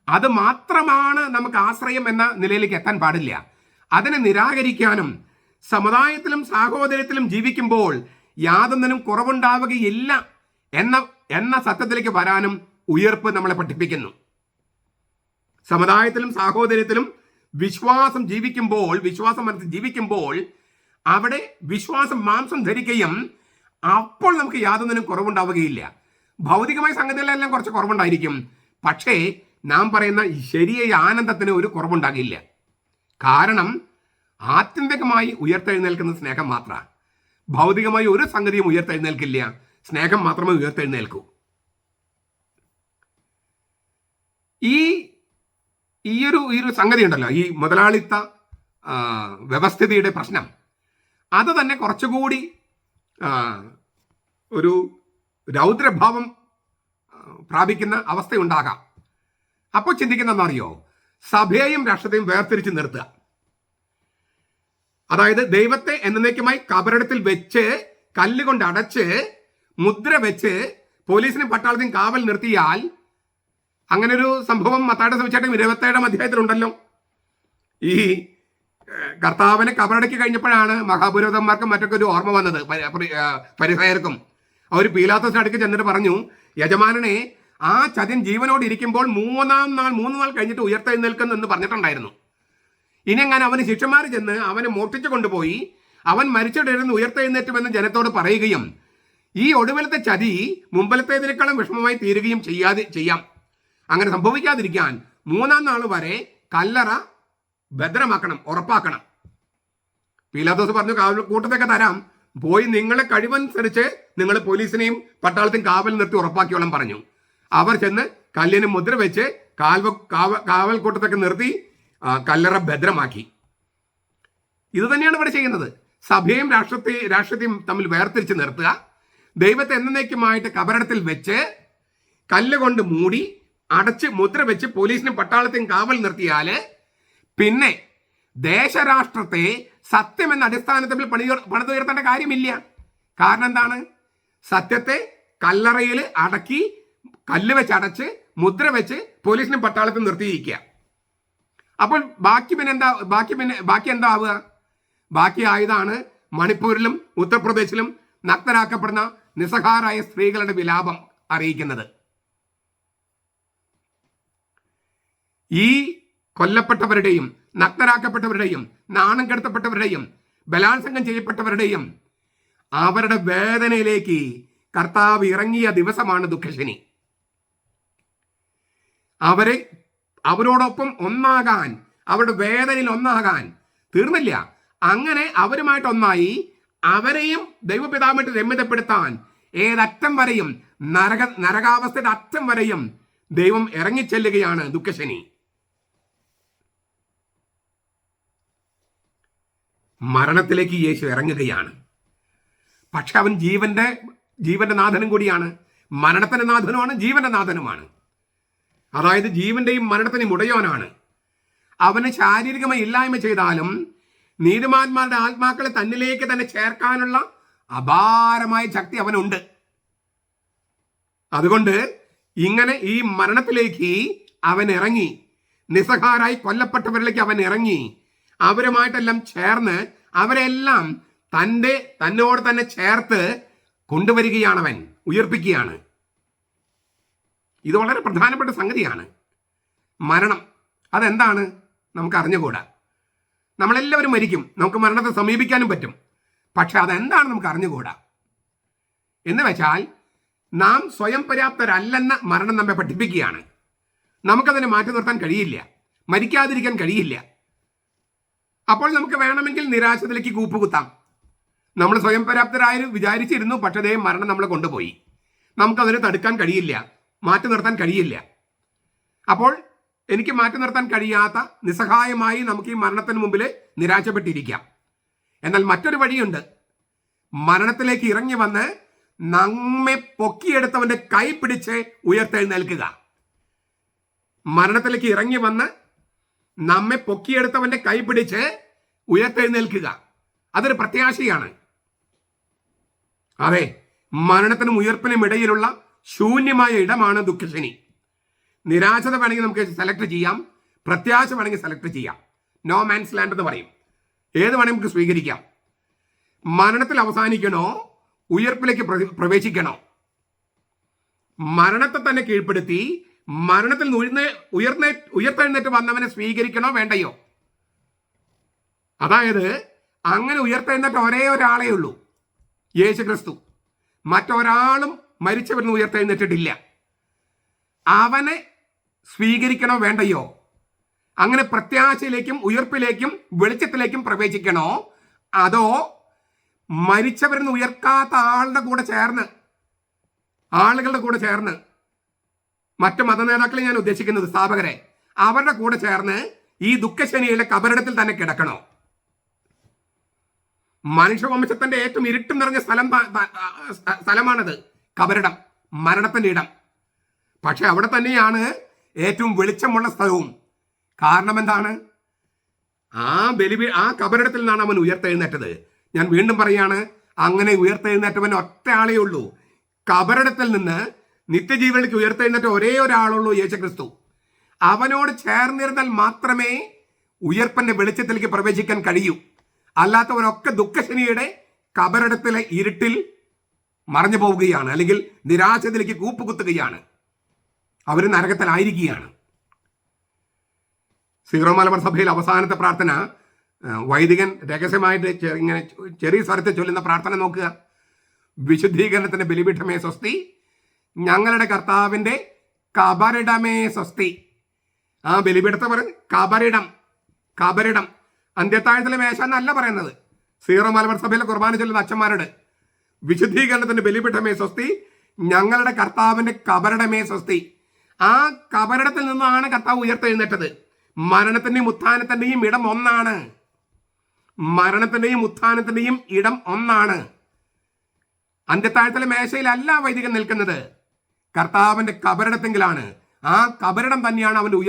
അത് മാത്രമാണ് നമുക്ക് ആശ്രയം എന്ന നിലയിലേക്ക് എത്താൻ പാടില്ല. അതിനെ നിരാകരിക്കാനും സമുദായത്തിലും സാഹോദര്യത്തിലും ജീവിക്കുമ്പോൾ യാതൊന്നിനും കുറവുണ്ടാവുകയില്ല എന്ന സത്യത്തിലേക്ക് വരാനും ഉയർപ്പ് നമ്മളെ പഠിപ്പിക്കുന്നു. സമുദായത്തിലും സാഹോദര്യത്തിലും വിശ്വാസം ജീവിക്കുമ്പോൾ അവിടെ വിശ്വാസം മാംസം ധരിക്കുകയും അപ്പോൾ നമുക്ക് യാതൊന്നിനും കുറവുണ്ടാവുകയില്ല. ഭൗതികമായ സംഗതികളെല്ലാം കുറച്ച് കുറവുണ്ടായിരിക്കും, പക്ഷേ നാം പറയുന്ന ശരിയായ ആനന്ദത്തിന് ഒരു കുറവുണ്ടാകില്ല. കാരണം ആത്യന്തികമായി ഉയർത്തെഴുന്നേൽക്കുന്ന സ്നേഹം മാത്രമാണ്. ഭൗതികമായി ഒരു സംഗതിയും ഉയർത്തെഴുന്നേൽക്കില്ല. സ്നേഹം മാത്രമേ ഉയർത്തെഴുന്നേൽക്കൂ. ഈ ഒരു സംഗതി ഉണ്ടല്ലോ, ഈ മുതലാളിത്ത വ്യവസ്ഥിതിയുടെ പ്രശ്നം, അത് തന്നെ കുറച്ചുകൂടി ഒരു രൗദ്രഭാവം പ്രാപിക്കുന്ന അവസ്ഥയുണ്ടാകാം. അപ്പോൾ ചിന്തിക്കുന്നതെന്നറിയോ, സഭയെയും രാഷ്ട്രത്തെയും വേർതിരിച്ച് നിർത്തുക. അതായത് ദൈവത്തെ എന്നേക്കുമായി കബറിടത്തിൽ വെച്ച് കല്ലുകൊണ്ട് അടച്ച് മുദ്ര വെച്ച് പോലീസിനും പട്ടാളത്തെയും കാവൽ നിർത്തിയാൽ, അങ്ങനെ ഒരു സംഭവം മത്തായിയുടെ സുവിശേഷം 27 അധ്യായത്തിലുണ്ടല്ലോ. ഈ കർത്താവിനെ കബറടക്കി കഴിഞ്ഞപ്പോഴാണ് മഹാപുരോഹിതന്മാർക്കും മറ്റൊക്കെ ഒരു ഓർമ്മ വന്നത്, പരിസയർക്കും. അവർ പീലാത്തോസിന്റെ അടുക്ക് ചെന്നിട്ട് പറഞ്ഞു, യജമാനനെ, ആ ചതിയൻ ജീവനോട് ഇരിക്കുമ്പോൾ 3 നാൾ കഴിഞ്ഞിട്ട് ഉയർത്തെഴുന്നേൽക്കുന്നു എന്ന് പറഞ്ഞിട്ടുണ്ടായിരുന്നു. ഇനി അങ്ങനെ അവന് ശിഷ്യന്മാർ ചെന്ന് അവനെ മോഷ്ടിച്ചു കൊണ്ടുപോയി അവൻ മരിച്ചിട്ടിരുന്ന് ഉയർത്തെഴുന്നേറ്റുമെന്ന് ജനത്തോട് പറയുകയും ഈ ഒടുവിലത്തെ ചതി മുമ്പിലത്തേതിനേക്കാളും വിഷമമായി തീരുകയും ചെയ്യാം. അങ്ങനെ സംഭവിക്കാതിരിക്കാൻ 3-ാം നാൾ വരെ കല്ലറ ഭദ്രമാക്കണം, ഉറപ്പാക്കണം. പീലാത്തോസ് പറഞ്ഞു, കൂട്ടത്തൊക്കെ തരാം, പോയി നിങ്ങളെ കഴിവനുസരിച്ച് നിങ്ങൾ പോലീസിനെയും പട്ടാളത്തെയും കാവൽ നിർത്തി ഉറപ്പാക്കിയോളം പറഞ്ഞു. അവർ ചെന്ന് കല്ലിന് മുദ്ര വെച്ച് കാവൽ കൂട്ടത്തൊക്കെ നിർത്തി കല്ലറ ഭദ്രമാക്കി. ഇത് തന്നെയാണ് ഇവിടെ ചെയ്യുന്നത്. സഭയും രാഷ്ട്രത്തെയും തമ്മിൽ വേർതിരിച്ച് നിർത്തുക, ദൈവത്തെ എന്നേക്കുമായിട്ട് കബറിടത്തിൽ വെച്ച് കല്ലുകൊണ്ട് മൂടി അടച്ച് മുദ്ര വെച്ച് പോലീസിനും പട്ടാളത്തെയും കാവൽ നിർത്തിയാൽ പിന്നെ ദേശരാഷ്ട്രത്തെ സത്യം എന്ന അടിസ്ഥാനത്തിൽ പണിതുയർത്തേണ്ട കാര്യമില്ല. കാരണം എന്താണ്? സത്യത്തെ കല്ലറയിൽ അടക്കി കല്ല് വെച്ച് അടച്ച് മുദ്ര വെച്ച് പോലീസിനും പട്ടാളത്തിനും നിർത്തിയിരിക്കുക. അപ്പോൾ ബാക്കി എന്താ ആവുക? ബാക്കി ആയതാണ് മണിപ്പൂരിലും ഉത്തർപ്രദേശിലും നഗ്നരാക്കപ്പെടുന്ന നിസ്സഹാരായ സ്ത്രീകളുടെ വിലാപം അറിയിക്കുന്നത്. ഈ കൊല്ലപ്പെട്ടവരുടെയും നഗ്നരാക്കപ്പെട്ടവരുടെയും നാണം കെടുത്തപ്പെട്ടവരുടെയും ബലാത്സംഗം ചെയ്യപ്പെട്ടവരുടെയും അവരുടെ വേദനയിലേക്ക് കർത്താവ് ഇറങ്ങിയ ദിവസമാണ് ദുഃഖശനി. അവരോടൊപ്പം ഒന്നാകാൻ, അവരുടെ വേദനയിൽ ഒന്നാകാൻ തീർന്നില്ല. അങ്ങനെ അവരുമായിട്ട് ഒന്നായി അവരെയും ദൈവപിതാവുമായിട്ട് രമ്യതപ്പെടുത്താൻ ഏതറ്റം വരെയും നരകാവസ്ഥയുടെ അറ്റം വരെയും ദൈവം ഇറങ്ങിച്ചെല്ലുകയാണ് ദുഃഖശനി. മരണത്തിലേക്ക് യേശു ഇറങ്ങുകയാണ്. പക്ഷെ അവൻ ജീവന്റെ നാഥനും കൂടിയാണ്. മരണത്തിന്റെ നാഥനുമാണ്, ജീവന്റെ നാഥനുമാണ്. അതായത് ജീവന്റെയും മരണത്തിനെയും ഉടയോനാണ്. അവന് ശാരീരികമായി ഇല്ലായ്മ ചെയ്താലും നീതിമാന്മാരുടെ ആത്മാക്കളെ തന്നിലേക്ക് തന്നെ ചേർക്കാനുള്ള അപാരമായ ശക്തി അവനുണ്ട്. അതുകൊണ്ട് ഇങ്ങനെ ഈ മരണത്തിലേക്ക് അവൻ ഇറങ്ങി, നിസ്സഹാരായി കൊല്ലപ്പെട്ടവരിലേക്ക് അവൻ ഇറങ്ങി, അവരുമായിട്ടെല്ലാം ചേർന്ന് അവരെല്ലാം തന്നോട് തന്നെ ചേർത്ത് കൊണ്ടുവരികയാണ്, അവൻ ഉയർപ്പിക്കുകയാണ്. ഇത് വളരെ പ്രധാനപ്പെട്ട സംഗതിയാണ്. മരണം അതെന്താണ് നമുക്ക് അറിഞ്ഞുകൂടാ. നമ്മളെല്ലാവരും മരിക്കും, നമുക്ക് മരണത്തെ സമീപിക്കാനും പറ്റും. പക്ഷെ അതെന്താണ് നമുക്ക് അറിഞ്ഞുകൂടാ. എന്ന് വെച്ചാൽ നാം സ്വയം പര്യാപ്തരല്ലെന്ന മരണം നമ്മെ പഠിപ്പിക്കുകയാണ്. നമുക്കതിനെ മാറ്റി നിർത്താൻ കഴിയില്ല, മരിക്കാതിരിക്കാൻ കഴിയില്ല. അപ്പോൾ നമുക്ക് വേണമെങ്കിൽ നിരാശത്തിലേക്ക് കൂപ്പുകുത്താം. നമ്മൾ സ്വയം പര്യാപ്തരായി വിചാരിച്ചിരുന്നു, പക്ഷേ അതേ മരണം നമ്മളെ കൊണ്ടുപോയി. നമുക്കതിനെ തടുക്കാൻ കഴിയില്ല, മാറ്റി നിർത്താൻ കഴിയില്ല. അപ്പോൾ എനിക്ക് മാറ്റി നിർത്താൻ കഴിയാത്ത നിസ്സഹായമായി നമുക്ക് ഈ മരണത്തിന് മുമ്പിൽ നിരാശപ്പെട്ടിരിക്കാം. എന്നാൽ മറ്റൊരു വഴിയുണ്ട്. മരണത്തിലേക്ക് ഇറങ്ങി വന്ന് നമ്മെ പൊക്കിയെടുത്തവന്റെ കൈ പിടിച്ച് ഉയർത്തെഴുന്നേൽക്കുക. മരണത്തിലേക്ക് ഇറങ്ങി വന്ന് നമ്മെ പൊക്കിയെടുത്തവന്റെ കൈ പിടിച്ച് ഉയർത്തെഴുന്നേൽക്കുക. അതൊരു പ്രത്യാശയാണ്. അതെ, മരണത്തിനും ഉയർപ്പിനും ഇടയിലുള്ള ശൂന്യമായ ഇടമാണ് ദുഃഖശനി. നിരാശത വേണമെങ്കിൽ നമുക്ക് സെലക്ട് ചെയ്യാം, പ്രത്യാശ വേണമെങ്കിൽ സെലക്ട് ചെയ്യാം. നോ മാൻസ് ലാൻഡ് എന്ന് പറയും. ഏത് വേണമെങ്കിൽ നമുക്ക് സ്വീകരിക്കാം. മരണത്തിൽ അവസാനിക്കണോ, ഉയർപ്പിലേക്ക് പ്രവേശിക്കണോ? മരണത്തെ തന്നെ കീഴ്പ്പെടുത്തി മരണത്തിൽ ഉയർത്തെഴുന്നേറ്റ് വന്നവനെ സ്വീകരിക്കണോ വേണ്ടയോ? അതായത് അങ്ങനെ ഉയർത്തെഴുന്നേറ്റ് ഒരേ ഒരാളേ ഉള്ളൂ, യേശു ക്രിസ്തു. മറ്റൊരാളും മരിച്ചവരിന്ന് ഉയർത്തെഴുന്നേറ്റിട്ടില്ല. അവനെ സ്വീകരിക്കണോ വേണ്ടയോ? അങ്ങനെ പ്രത്യാശയിലേക്കും ഉയർപ്പിലേക്കും വെളിച്ചത്തിലേക്കും പ്രവേശിക്കണോ, അതോ മരിച്ചവരിൽ നിന്ന് ഉയർക്കാത്ത ആളുകളുടെ കൂടെ ചേർന്ന് മറ്റു മതനേതാക്കളെ ഞാൻ ഉദ്ദേശിക്കുന്നത്, സ്ഥാപകരെ, അവരുടെ കൂടെ ചേർന്ന് ഈ ദുഃഖശനിയുടെ കബറിടത്തിൽ തന്നെ കിടക്കണോ? മനുഷ്യവംശത്തിന്റെ ഏറ്റവും ഇരുട്ടും നിറഞ്ഞ സ്ഥലമാണത് കബറിടം, മരണത്തിന്റെ ഇടം. പക്ഷെ അവിടെ തന്നെയാണ് ഏറ്റവും വെളിച്ചമുള്ള സ്ഥലവും. കാരണം എന്താണ്? ആ കബറിടത്തിൽ നിന്നാണ് അവൻ ഉയർത്തെഴുന്നേറ്റത്. ഞാൻ വീണ്ടും പറയാണ്, അങ്ങനെ ഉയർത്തെഴുന്നേറ്റവൻ ഒറ്റ ആളേ ഉള്ളൂ. കബറിടത്തിൽ നിന്ന് നിത്യജീവനിലേക്ക് ഉയർത്തെഴുന്നേറ്റ ഒരേ ഒരാളുള്ളൂ, യേശുക്രിസ്തു. അവനോട് ചേർന്നിരുന്നാൽ മാത്രമേ ഉയർപ്പന്റെ വെളിച്ചത്തിലേക്ക് പ്രവേശിക്കാൻ കഴിയൂ. അല്ലാത്തവരൊക്കെ ദുഃഖശനിയുടെ കബറിടത്തിലെ ഇരുട്ടിൽ മറഞ്ഞു പോവുകയാണ്, അല്ലെങ്കിൽ നിരാശത്തിലേക്ക് കൂപ്പുകുത്തുകയാണ്. അവർ നരകത്തിലായിരിക്കുകയാണ്. സീറോ മലബാർ സഭയിൽ അവസാനത്തെ പ്രാർത്ഥന വൈദികൻ രഹസ്യമായിട്ട് ഇങ്ങനെ ചെറിയ സ്വരത്തിൽ ചൊല്ലുന്ന പ്രാർത്ഥന നോക്കുക. വിശുദ്ധീകരണത്തിന്റെ ബലിപീഠമേ സ്വസ്തി, ഞങ്ങളുടെ കർത്താവിന്റെ കബറിടമേ സ്വസ്തി. ആ ബലിപീഠത്തെ പറഞ്ഞ് കബറിടം അന്ത്യത്താഴത്തിലെ മേശ എന്നല്ല പറയുന്നത്. സീറോ മലബാർ സഭയിലെ കുർബാന ചൊല്ലുന്ന അച്ഛന്മാരുടെ വിശുദ്ധീകരണത്തിന്റെ ബലിപീഠമേ സ്വസ്തി, ഞങ്ങളുടെ കർത്താവിന്റെ കബറിടമേ സ്വസ്തി. ആ കബറിടത്തിൽ നിന്നാണ് കർത്താവ് ഉയർത്തെഴുന്നേറ്റത്. മരണത്തിന്റെയും ഉത്ഥാനത്തിന്റെയും ഇടം ഒന്നാണ്. മരണത്തിന്റെയും ഉത്ഥാനത്തിന്റെയും ഇടം ഒന്നാണ്. അന്ത്യത്താഴത്തിലെ മേശയിലല്ല വൈദികൻ നിൽക്കുന്നത്, കർത്താവിന്റെ കബറിടത്തെങ്കിലാണ്. ആ കബറിടം തന്നെയാണ് അവന്റെ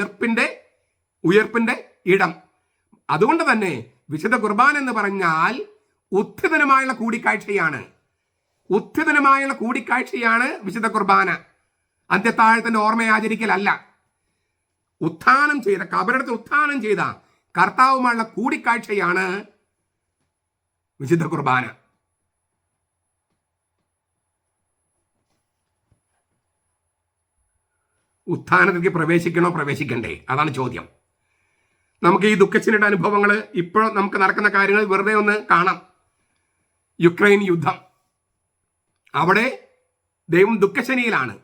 ഉയർപ്പിന്റെ ഇടം. അതുകൊണ്ട് തന്നെ വിശുദ്ധ കുർബാന എന്ന് പറഞ്ഞാൽ ഉത്ഥിതനുമായുള്ള കൂടിക്കാഴ്ചയാണ് വിശുദ്ധ കുർബാന. അന്ത്യത്താഴത്തിന്റെ ഓർമ്മയാചരിക്കലല്ല. കബറിടത്തിൽ ഉത്ഥാനം ചെയ്ത കർത്താവുമായുള്ള കൂടിക്കാഴ്ചയാണ് വിശുദ്ധ കുർബാന. ഉത്ഥാനത്തിലേക്ക് പ്രവേശിക്കണ്ടേ? അതാണ് ചോദ്യം. നമുക്ക് ഈ ദുഃഖശനിയുടെ അനുഭവങ്ങൾ ഇപ്പോൾ നമുക്ക് നടക്കുന്ന കാര്യങ്ങൾ വെറുതെ ഒന്ന് കാണാം. യുക്രൈൻ യുദ്ധം, അവിടെ ദൈവം ദുഃഖശനിയിലാണ്.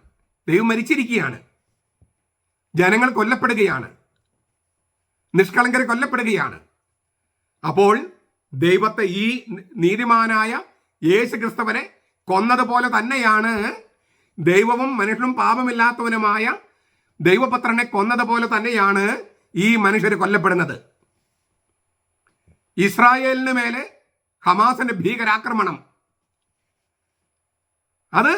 ദൈവം മരിച്ചിരിക്കുകയാണ്. ജനങ്ങൾ കൊല്ലപ്പെടുകയാണ്, നിഷ്കളങ്കരെ കൊല്ലപ്പെടുകയാണ്. അപ്പോൾ ദൈവത്തെ, ഈ നീതിമാനായ യേശു ക്രിസ്തുവിനെ കൊന്നതുപോലെ തന്നെയാണ് ദൈവവും മനുഷ്യനും പാപമില്ലാത്തവനുമായ ദൈവപുത്രനെ കൊന്നതുപോലെ തന്നെയാണ് ഈ മനുഷ്യർ കൊല്ലപ്പെടുന്നത്. ഇസ്രായേലിന് മേലെ ഹമാസിന്റെ ഭീകരാക്രമണം, അത്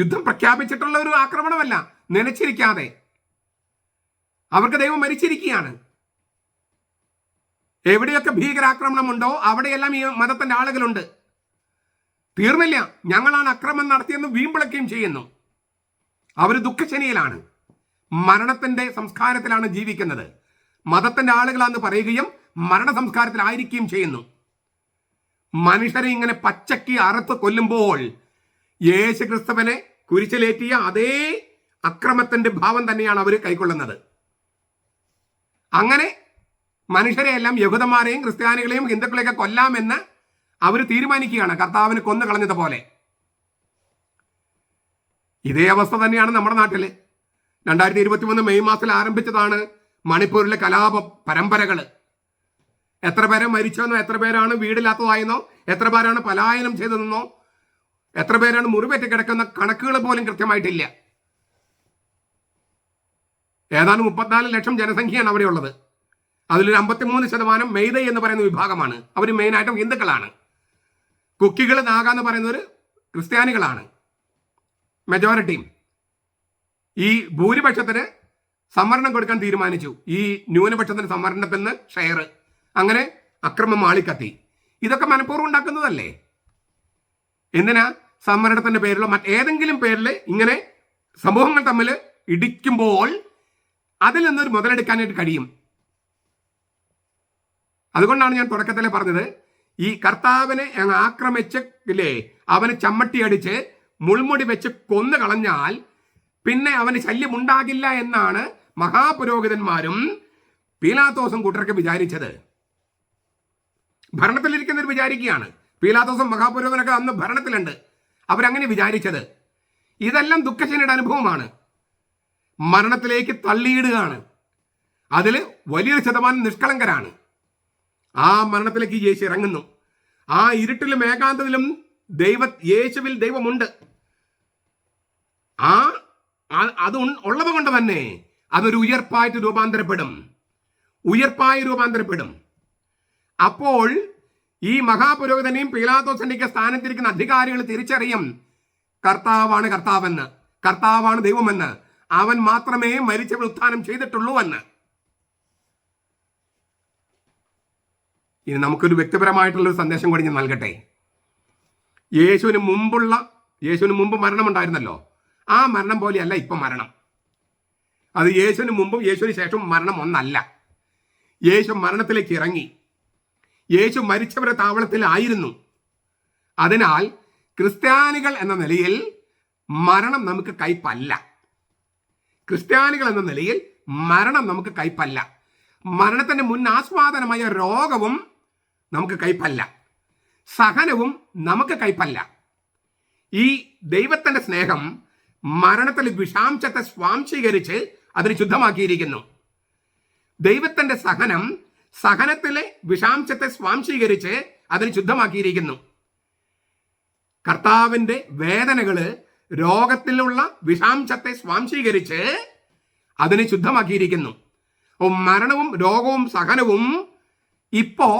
യുദ്ധം പ്രഖ്യാപിച്ചിട്ടുള്ള ഒരു ആക്രമണമല്ല, നനച്ചിരിക്കാതെ. അവർക്ക് ദൈവം മരിച്ചിരിക്കുകയാണ്. എവിടെയൊക്കെ ഭീകരാക്രമണമുണ്ടോ അവിടെയെല്ലാം ഈ മതത്തിന്റെ ആളുകളുണ്ട്. തീർന്നില്ല, ഞങ്ങളാണ് അക്രമം നടത്തിയെന്ന് വീമ്പിളക്കുകയും ചെയ്യുന്നു. അവർ ദുഃഖശനിയിലാണ്, മരണത്തിന്റെ സംസ്കാരത്തിലാണ് ജീവിക്കുന്നത്. മതത്തിന്റെ ആളുകളാന്ന് പറയുകയും മരണ സംസ്കാരത്തിലായിരിക്കുകയും ചെയ്യുന്നു. മനുഷ്യരെ ഇങ്ങനെ പച്ചയ്ക്ക് അറുത്ത് കൊല്ലുമ്പോൾ യേശു ക്രിസ്തുവിനെ കുരിശിലേറ്റിയ അതേ അക്രമത്തിന്റെ ഭാവം തന്നെയാണ് അവർ കൈക്കൊള്ളുന്നത്. അങ്ങനെ മനുഷ്യരെയെല്ലാം, യഹൂദന്മാരെയും ക്രിസ്ത്യാനികളെയും ഹിന്ദുക്കളെയൊക്കെ കൊല്ലാമെന്ന് അവർ തീരുമാനിക്കുകയാണ്, കർത്താവിനെ കൊന്നു കളഞ്ഞതുപോലെ. ഇതേ അവസ്ഥ തന്നെയാണ് നമ്മുടെ നാട്ടിൽ. 2023 മെയ് മാസത്തിൽ ആരംഭിച്ചതാണ് മണിപ്പൂരിലെ കലാപ പരമ്പരകൾ. എത്ര പേരെ മരിച്ചെന്നോ, എത്ര പേരാണ് വീടില്ലാത്തതായെന്നോ, എത്ര പേരാണ് പലായനം ചെയ്തതെന്നോ, എത്ര പേരാണ് മുറിവേറ്റ് കിടക്കുന്ന കണക്കുകൾ പോലും കൃത്യമായിട്ടില്ല. ഏതാണ്ട് 34 ലക്ഷം ജനസംഖ്യയാണ് അവിടെയുള്ളത്. അതിലൊരു 53% മെയ്തൈ എന്ന് പറയുന്ന വിഭാഗമാണ്. അവർ മെയിനായിട്ടും ഹിന്ദുക്കളാണ്. കുക്കികൾ, നാഗ എന്ന് പറയുന്നവർ ക്രിസ്ത്യാനികളാണ് മെജോറിറ്റിയും. ഈ ഭൂരിപക്ഷത്തിന് സംവരണം കൊടുക്കാൻ തീരുമാനിച്ചു. ഈ ന്യൂനപക്ഷത്തിന് സംവരണത്തിൽ നിന്ന് ഷെയർ. അങ്ങനെ അക്രമം ആളിക്കത്തി. ഇതൊക്കെ മനഃപൂർവ്വം ഉണ്ടാക്കുന്നതല്ലേ? എന്തിനാ? സംവരണത്തിന്റെ പേരിലോ മറ്റേതെങ്കിലും പേരിൽ ഇങ്ങനെ സമൂഹങ്ങൾ തമ്മിൽ ഇടിക്കുമ്പോൾ അതിൽ നിന്നൊരു മുതലെടുക്കാനായിട്ട് കഴിയും. അതുകൊണ്ടാണ് ഞാൻ തുടക്കത്തിലെ പറഞ്ഞത്, ഈ കർത്താവിനെ ആക്രമിച്ച് അവന് ചമ്മട്ടി അടിച്ച് മുൾമുടി വെച്ച് കൊന്നു കളഞ്ഞാൽ പിന്നെ അവന് ശല്യമുണ്ടാകില്ല എന്നാണ് മഹാപുരോഹിതന്മാരും പീലാത്തോസും കൂട്ടർക്ക് വിചാരിച്ചത്. ഭരണത്തിലിരിക്കുന്നവർ വിചാരിക്കുകയാണ്, പീലാത്തോസും മഹാപുരോഹിതനൊക്കെ അന്ന് ഭരണത്തിലുണ്ട്, അവരങ്ങനെ വിചാരിച്ചത്. ഇതെല്ലാം ദുഃഖശനിയുടെ അനുഭവമാണ്. മരണത്തിലേക്ക് തള്ളിയിടുകയാണ്. അതിൽ വലിയൊരു ശതമാനം നിഷ്കളങ്കരാണ്. ആ മരണത്തിലേക്ക് യേശു ഇറങ്ങുന്നു. ആ ഇരുട്ടിലും ഏകാന്തത്തിലും യേശുവിൽ ദൈവമുണ്ട്. അത് ഉള്ളത് കൊണ്ട് തന്നെ അതൊരു ഉയർപ്പായിട്ട് രൂപാന്തരപ്പെടും. അപ്പോൾ ഈ മഹാപുരോഹിതനെയും പീലാത്തോസിന്റെയൊക്കെ സ്ഥാനത്തിരിക്കുന്ന അധികാരികൾ തിരിച്ചറിയും കർത്താവാണ് ദൈവമെന്ന്, അവൻ മാത്രമേ മരിച്ചവർ ഉത്ഥാനം ചെയ്തിട്ടുള്ളൂ എന്ന്. ഇനി നമുക്കൊരു വ്യക്തിപരമായിട്ടുള്ളൊരു സന്ദേശം കൂടി ഞാൻ നൽകട്ടെ. യേശുവിന് മുമ്പ് മരണമുണ്ടായിരുന്നല്ലോ. ആ മരണം പോലെയല്ല ഇപ്പം മരണം. അത് യേശുവിന് മുമ്പും യേശുവിന് ശേഷവും മരണം ഒന്നല്ല. യേശു മരണത്തിലേക്ക് ഇറങ്ങി. യേശു മരിച്ചവരുടെ താവളത്തിലായിരുന്നു. അതിനാൽ ക്രിസ്ത്യാനികൾ എന്ന നിലയിൽ മരണം നമുക്ക് കയ്പല്ല. മരണത്തിന്റെ മുൻ ആസ്വാദനമായ രോഗവും നമുക്ക് കയ്പല്ല. സഹനവും നമുക്ക് കയ്പല്ല. ഈ ദൈവത്തിന്റെ സ്നേഹം മരണത്തിൽ വിഷാംശത്തെ സ്വാംശീകരിച്ച് അതിന് ശുദ്ധമാക്കിയിരിക്കുന്നു. ദൈവത്തിന്റെ സഹനത്തിലെ വിഷാംശത്തെ സ്വാംശീകരിച്ച് അതിന് ശുദ്ധമാക്കിയിരിക്കുന്നു. കർത്താവിന്റെ വേദനകള് രോഗത്തിലുള്ള വിഷാംശത്തെ സ്വാംശീകരിച്ച് അതിനെ ശുദ്ധമാക്കിയിരിക്കുന്നു. മരണവും രോഗവും സഹനവും ഇപ്പോ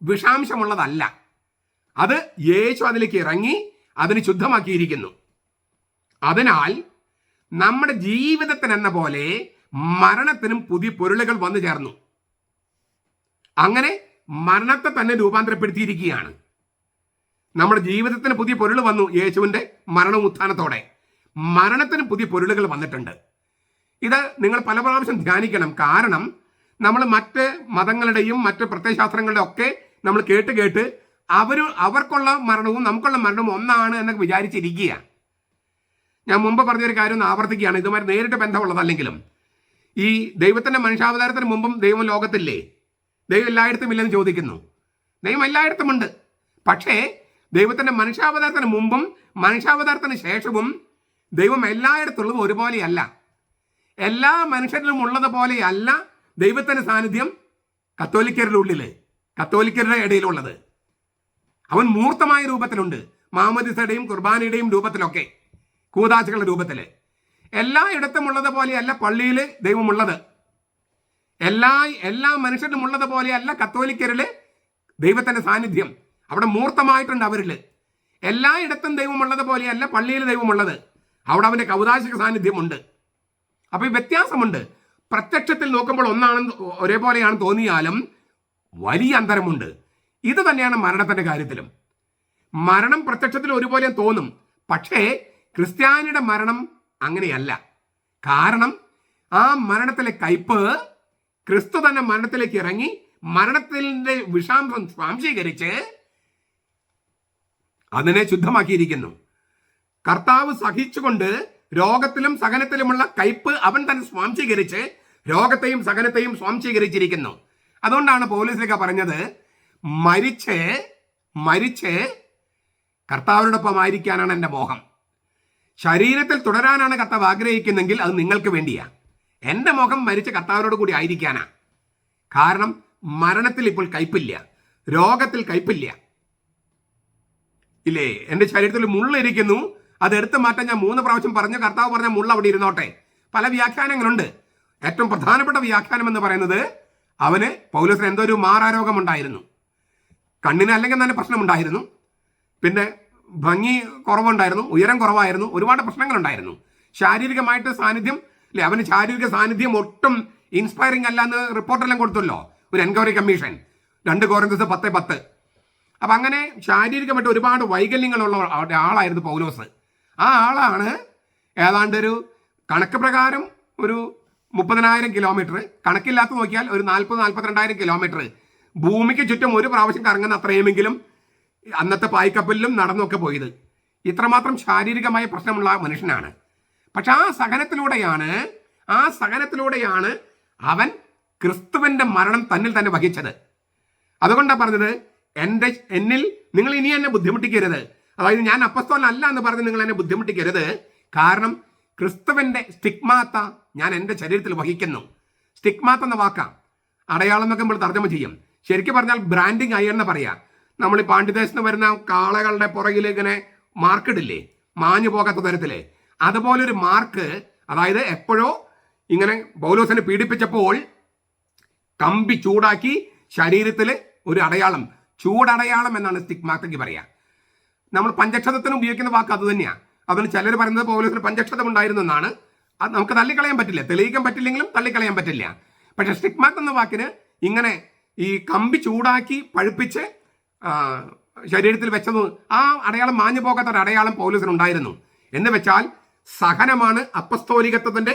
വിഷാംശമുള്ളതല്ല. അത് യേശു അതിലേക്ക് ഇറങ്ങി അതിന് ശുദ്ധമാക്കിയിരിക്കുന്നു. അതിനാൽ നമ്മുടെ ജീവിതത്തിനെന്ന പോലെ മരണത്തിനും പുതിയ പൊരുളുകൾ വന്നു ചേർന്നു. അങ്ങനെ മരണത്തെ തന്നെ രൂപാന്തരപ്പെടുത്തിയിരിക്കുകയാണ്. നമ്മുടെ ജീവിതത്തിന് പുതിയ പൊരുൾ വന്നു. യേശുവിന്റെ മരണവും ഉത്ഥാനത്തോടെ മരണത്തിന് പുതിയ പൊരുളുകൾ വന്നിട്ടുണ്ട്. ഇത് നിങ്ങൾ പല പ്രാവശ്യം ധ്യാനിക്കണം. കാരണം നമ്മൾ മറ്റ് മതങ്ങളുടെയും മറ്റ് പ്രത്യയശാസ്ത്രങ്ങളുടെയും ഒക്കെ നമ്മൾ കേട്ട് അവർക്കുള്ള മരണവും നമുക്കുള്ള മരണവും ഒന്നാണ് എന്നൊക്കെ വിചാരിച്ചിരിക്കുക. ഞാൻ മുമ്പ് പറഞ്ഞൊരു കാര്യം ഒന്ന് ആവർത്തിക്കുകയാണ്. ഇതുമായി നേരിട്ട് ബന്ധമുള്ളതല്ലെങ്കിലും ഈ ദൈവത്തിന്റെ മനുഷ്യാവതാരത്തിന് മുമ്പും ദൈവം ലോകത്തില്ലേ? ദൈവം എല്ലായിടത്തും ഇല്ലെന്ന് ചോദിക്കുന്നു. ദൈവം എല്ലായിടത്തും ഉണ്ട്. പക്ഷേ ദൈവത്തിന്റെ മനുഷ്യാവതാരത്തിന് മുമ്പും മനുഷ്യാവതാരത്തിന് ശേഷവും ദൈവം എല്ലായിടത്തുള്ളതും ഒരുപോലെയല്ല. എല്ലാ മനുഷ്യരിലും ഉള്ളതുപോലെയല്ല ദൈവത്തിന്റെ സാന്നിധ്യം കത്തോലിക്കരുടെ ഇടയിലുള്ളത്. അവൻ മൂർത്തമായ രൂപത്തിലുണ്ട്. മാമോദിസയുടെയും കുർബാനയുടെയും രൂപത്തിലൊക്കെ, കൂദാശകളുടെ രൂപത്തില്. എല്ലായിടത്തും ഉള്ളത് പോലെയല്ല പള്ളിയിൽ ദൈവമുള്ളത്. എല്ലാ മനുഷ്യരിലും ഉള്ളത് പോലെയല്ല കത്തോലിക്കരില് ദൈവത്തിന്റെ സാന്നിധ്യം. അവിടെ മൂർത്തമായിട്ടുണ്ട് അവരില്. എല്ലായിടത്തും ദൈവമുള്ളത് പോലെയല്ല പള്ളിയിൽ ദൈവമുള്ളത്. അവിടെ അവന്റെ കൗദാശിക സാന്നിധ്യമുണ്ട്. അപ്പൊ ഈ വ്യത്യാസമുണ്ട്. പ്രത്യക്ഷത്തിൽ നോക്കുമ്പോൾ ഒരേപോലെയാണ് തോന്നിയാലും വലിയ അന്തരമുണ്ട്. ഇത് തന്നെയാണ് മരണത്തിന്റെ കാര്യത്തിലും. മരണം പ്രത്യക്ഷത്തിൽ ഒരുപോലെ തോന്നും. പക്ഷേ ക്രിസ്ത്യാനിയുടെ മരണം അങ്ങനെയല്ല. കാരണം ആ മരണത്തിലെ കയ്പ് ക്രിസ്തു തന്നെ മരണത്തിലേക്ക് ഇറങ്ങി മരണത്തിന്റെ വിഷാംശം സ്വാംശീകരിച്ച് അതിനെ ശുദ്ധമാക്കിയിരിക്കുന്നു. കർത്താവ് സഹിച്ചുകൊണ്ട് രോഗത്തിലും സഹനത്തിലുമുള്ള കയ്പ് അവൻ തന്നെ സ്വാംശീകരിച്ച് രോഗത്തെയും സഹനത്തെയും സ്വാംശീകരിച്ചിരിക്കുന്നു. അതുകൊണ്ടാണ് പൗലോസ് പറഞ്ഞത്, മരിച്ച് കർത്താവിനോടൊപ്പം ആയിരിക്കാനാണ് എൻ്റെ മോഹം. ശരീരത്തിൽ തുടരാനാണ് കർത്താവ് ആഗ്രഹിക്കുന്നെങ്കിൽ അത് നിങ്ങൾക്ക് വേണ്ടിയാ. എൻ്റെ മോഹം മരിച്ച് കർത്താവിനോട് കൂടി ആയിരിക്കാനാ. കാരണം മരണത്തിൽ ഇപ്പോൾ കയ്പില്ല, രോഗത്തിൽ കയ്പില്ല. ഇല്ലേ? എൻ്റെ ശരീരത്തിൽ മുള്ളിരിക്കുന്നു, അത് എടുത്തു മാറ്റാൻ ഞാൻ 3 പ്രാവശ്യം പറഞ്ഞു. കർത്താവ് പറഞ്ഞ മുള്ള അവിടെ ഇരുന്നോട്ടെ. പല വ്യാഖ്യാനങ്ങളുണ്ട്. ഏറ്റവും പ്രധാനപ്പെട്ട വ്യാഖ്യാനം എന്ന് പറയുന്നത്, പൗലോസിന് എന്തോ ഒരു മാറാരോഗമുണ്ടായിരുന്നു. കണ്ണിന് അല്ലെങ്കിൽ തന്നെ പ്രശ്നമുണ്ടായിരുന്നു. പിന്നെ ഭംഗി കുറവുണ്ടായിരുന്നു, ഉയരം കുറവായിരുന്നു, ഒരുപാട് പ്രശ്നങ്ങളുണ്ടായിരുന്നു. ശാരീരികമായിട്ട് സാന്നിധ്യം അല്ലെ, അവന് ശാരീരിക സാന്നിധ്യം ഒട്ടും ഇൻസ്പയറിംഗ് അല്ല എന്ന് റിപ്പോർട്ടെല്ലാം കൊടുത്തല്ലോ ഒരു എൻക്വയറി കമ്മീഷൻ 2 കൊരിന്ത്യർ 10:10. അപ്പം അങ്ങനെ ശാരീരികമായിട്ട് ഒരുപാട് വൈകല്യങ്ങളുള്ള ആളായിരുന്നു പൗലോസ്. ആ ആളാണ് ഏതാണ്ട് ഒരു കണക്ക് പ്രകാരം ഒരു 30,000 കിലോമീറ്റർ, കണക്കില്ലാത്ത നോക്കിയാൽ ഒരു 40,000-42,000 കിലോമീറ്റർ ഭൂമിക്ക് ചുറ്റും ഒരു പ്രാവശ്യം കറങ്ങുന്ന അത്രയുമെങ്കിലും അന്നത്തെ പായ്ക്കപ്പലിലും നടന്നൊക്കെ പോയത്. ഇത്രമാത്രം ശാരീരികമായ പ്രശ്നമുള്ള മനുഷ്യനാണ്. പക്ഷെ ആ സഹനത്തിലൂടെയാണ് അവൻ ക്രിസ്തുവിന്റെ മരണം തന്നിൽ തന്നെ വഹിച്ചത്. അതുകൊണ്ടാണ് പറഞ്ഞത്, എന്നിൽ നിങ്ങൾ ഇനി എന്നെ ബുദ്ധിമുട്ടിക്കരുത്. അതായത് ഞാൻ അപ്പസ്തോലനല്ല എന്ന് പറഞ്ഞ് നിങ്ങൾ എന്നെ ബുദ്ധിമുട്ടിക്കരുത്. കാരണം ക്രിസ്തുവിന്റെ സ്റ്റിഗ്മാത്ത ഞാൻ എൻ്റെ ശരീരത്തിൽ വഹിക്കുന്നു. സ്റ്റിഗ്മാത്ത എന്ന വാക്കാ, അടയാളം എന്നൊക്കെ നമ്മൾ തർജ്ജമ ചെയ്യും. ശരിക്കും പറഞ്ഞാൽ ബ്രാൻഡിങ് ആയി എന്ന് പറയാം. നമ്മൾ ഈ പാണ്ഡിദേശത്ത് വരുന്ന കാളകളുടെ പുറകിൽ ഇങ്ങനെ മാർക്കിടില്ലേ, മാഞ്ഞു പോകാത്ത തരത്തില്, അതുപോലൊരു മാർക്ക്, അതായത് എപ്പോഴോ ഇങ്ങനെ പൗലോസിനെ പീഡിപ്പിച്ചപ്പോൾ കമ്പി ചൂടാക്കി ശരീരത്തിൽ ഒരു അടയാളം, ചൂടടയാളം എന്നാണ് സ്റ്റിഗ്മാറ്റയ്ക്ക് പറയാ. നമ്മൾ പഞ്ചക്ഷതത്തിന് ഉപയോഗിക്കുന്ന വാക്ക് അത് തന്നെയാണ്. അതുകൊണ്ട് ചിലർ പറയുന്നത് പൗലോസിന് പഞ്ചക്ഷതം ഉണ്ടായിരുന്നു എന്നാണ്. അത് നമുക്ക് തള്ളിക്കളയാൻ പറ്റില്ല, തെളിയിക്കാൻ പറ്റില്ലെങ്കിലും തള്ളിക്കളയാൻ പറ്റില്ല. പക്ഷെ സ്റ്റിഗ്മാറ്റ് എന്ന വാക്കിന് ഇങ്ങനെ ഈ കമ്പി ചൂടാക്കി പഴുപ്പിച്ച് ശരീരത്തിൽ വെച്ചത്, ആ അടയാളം മാഞ്ഞു പോകാത്ത ഒരു അടയാളം പൗലോസിന് ഉണ്ടായിരുന്നു. എന്ന് വെച്ചാൽ സഹനമാണ് അപ്പസ്തോലികത്വത്തിന്റെ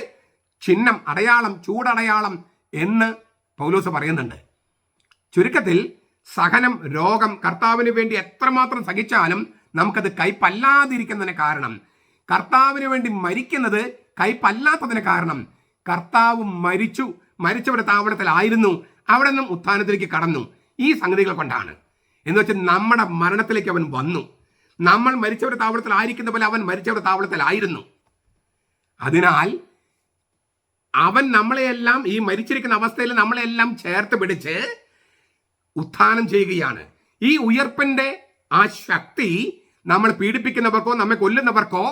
ചിഹ്നം, അടയാളം, ചൂടടയാളം എന്ന് പൗലോസ് പറയുന്നുണ്ട്. ചുരുക്കത്തിൽ സഹനം, രോഗം കർത്താവിന് വേണ്ടി എത്രമാത്രം സഹിച്ചാലും നമുക്കത് കൈപ്പല്ലാതിരിക്കുന്നതിന് കാരണം, കർത്താവിന് വേണ്ടി മരിക്കുന്നത് കൈപ്പല്ലാത്തതിന് കാരണം, കർത്താവ് മരിച്ചവരുടെ താവളത്തിലായിരുന്നു, അവിടെ നിന്നും ഉത്ഥാനത്തിലേക്ക് കടന്നു. ഈ സംഗതികൾ കൊണ്ടാണ്. എന്ന് വെച്ചാൽ നമ്മുടെ മരണത്തിലേക്ക് അവൻ വന്നു. നമ്മൾ മരിച്ചവരുടെ താവളത്തിലായിരിക്കുന്ന പോലെ അവൻ മരിച്ചവരുടെ താവളത്തിലായിരുന്നു. അതിനാൽ അവൻ നമ്മളെയെല്ലാം ഈ മരിച്ചിരിക്കുന്ന അവസ്ഥയിൽ നമ്മളെല്ലാം ചേർത്ത് പിടിച്ച് ഉത്ഥാനം ചെയ്യുകയാണ്. ഈ ഉയർപ്പിന്റെ ആ ശക്തി നമ്മൾ പീഡിപ്പിക്കുന്നവർക്കോ നമ്മെ കൊല്ലുന്നവർക്കോ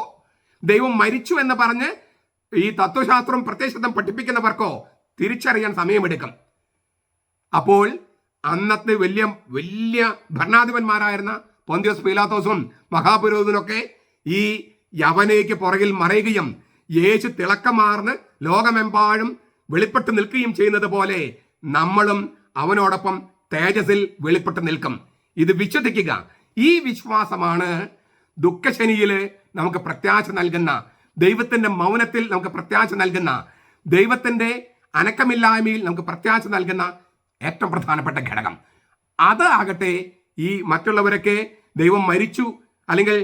ദൈവം മരിച്ചു എന്ന് പറഞ്ഞ് ഈ തത്വശാസ്ത്രം പ്രത്യക്ഷതം പഠിപ്പിക്കുന്നവർക്കോ തിരിച്ചറിയാൻ സമയമെടുക്കും. അപ്പോൾ അന്നത്തെ വലിയ വലിയ ഭരണാധിപന്മാരായിരുന്ന പൊന്തിയോസ് പീലാത്തോസും മഹാപുരോഹിതനൊക്കെ ഈ യവനയ്ക്ക് പുറകിൽ മറയുകയും യേശു തിളക്കമാർന്ന് ലോകമെമ്പാടും വെളിപ്പെട്ട് നിൽക്കുകയും ചെയ്യുന്നത് പോലെ നമ്മളും അവനോടൊപ്പം തേജസ്സിൽ വെളിപ്പെട്ട് നിൽക്കും. ഇത് വിശ്വസിക്കുക. ഈ വിശ്വാസമാണ് ദുഃഖശനിയിൽ നമുക്ക് പ്രത്യാശ നൽകുന്ന, ദൈവത്തിന്റെ മൗനത്തിൽ നമുക്ക് പ്രത്യാശ നൽകുന്ന, ദൈവത്തിന്റെ അനക്കമില്ലായ്മയിൽ നമുക്ക് പ്രത്യാശ നൽകുന്ന ഏറ്റവും പ്രധാനപ്പെട്ട ഘടകം. അത് ആകട്ടെ ഈ മറ്റുള്ളവരൊക്കെ ദൈവം മരിച്ചു അല്ലെങ്കിൽ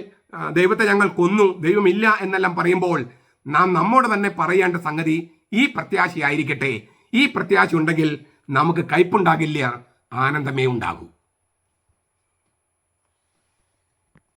ദൈവത്തെ ഞങ്ങൾ കൊന്നു, ദൈവമില്ല എന്നെല്ലാം പറയുമ്പോൾ നാം നമ്മോട് തന്നെ പറയേണ്ട സംഗതി ഈ പ്രത്യാശയായിരിക്കട്ടെ. ഈ പ്രത്യാശ ഉണ്ടെങ്കിൽ നമുക്ക് കയ്പുണ്ടാകില്ല, ആനന്ദമേ ഉണ്ടാകൂ.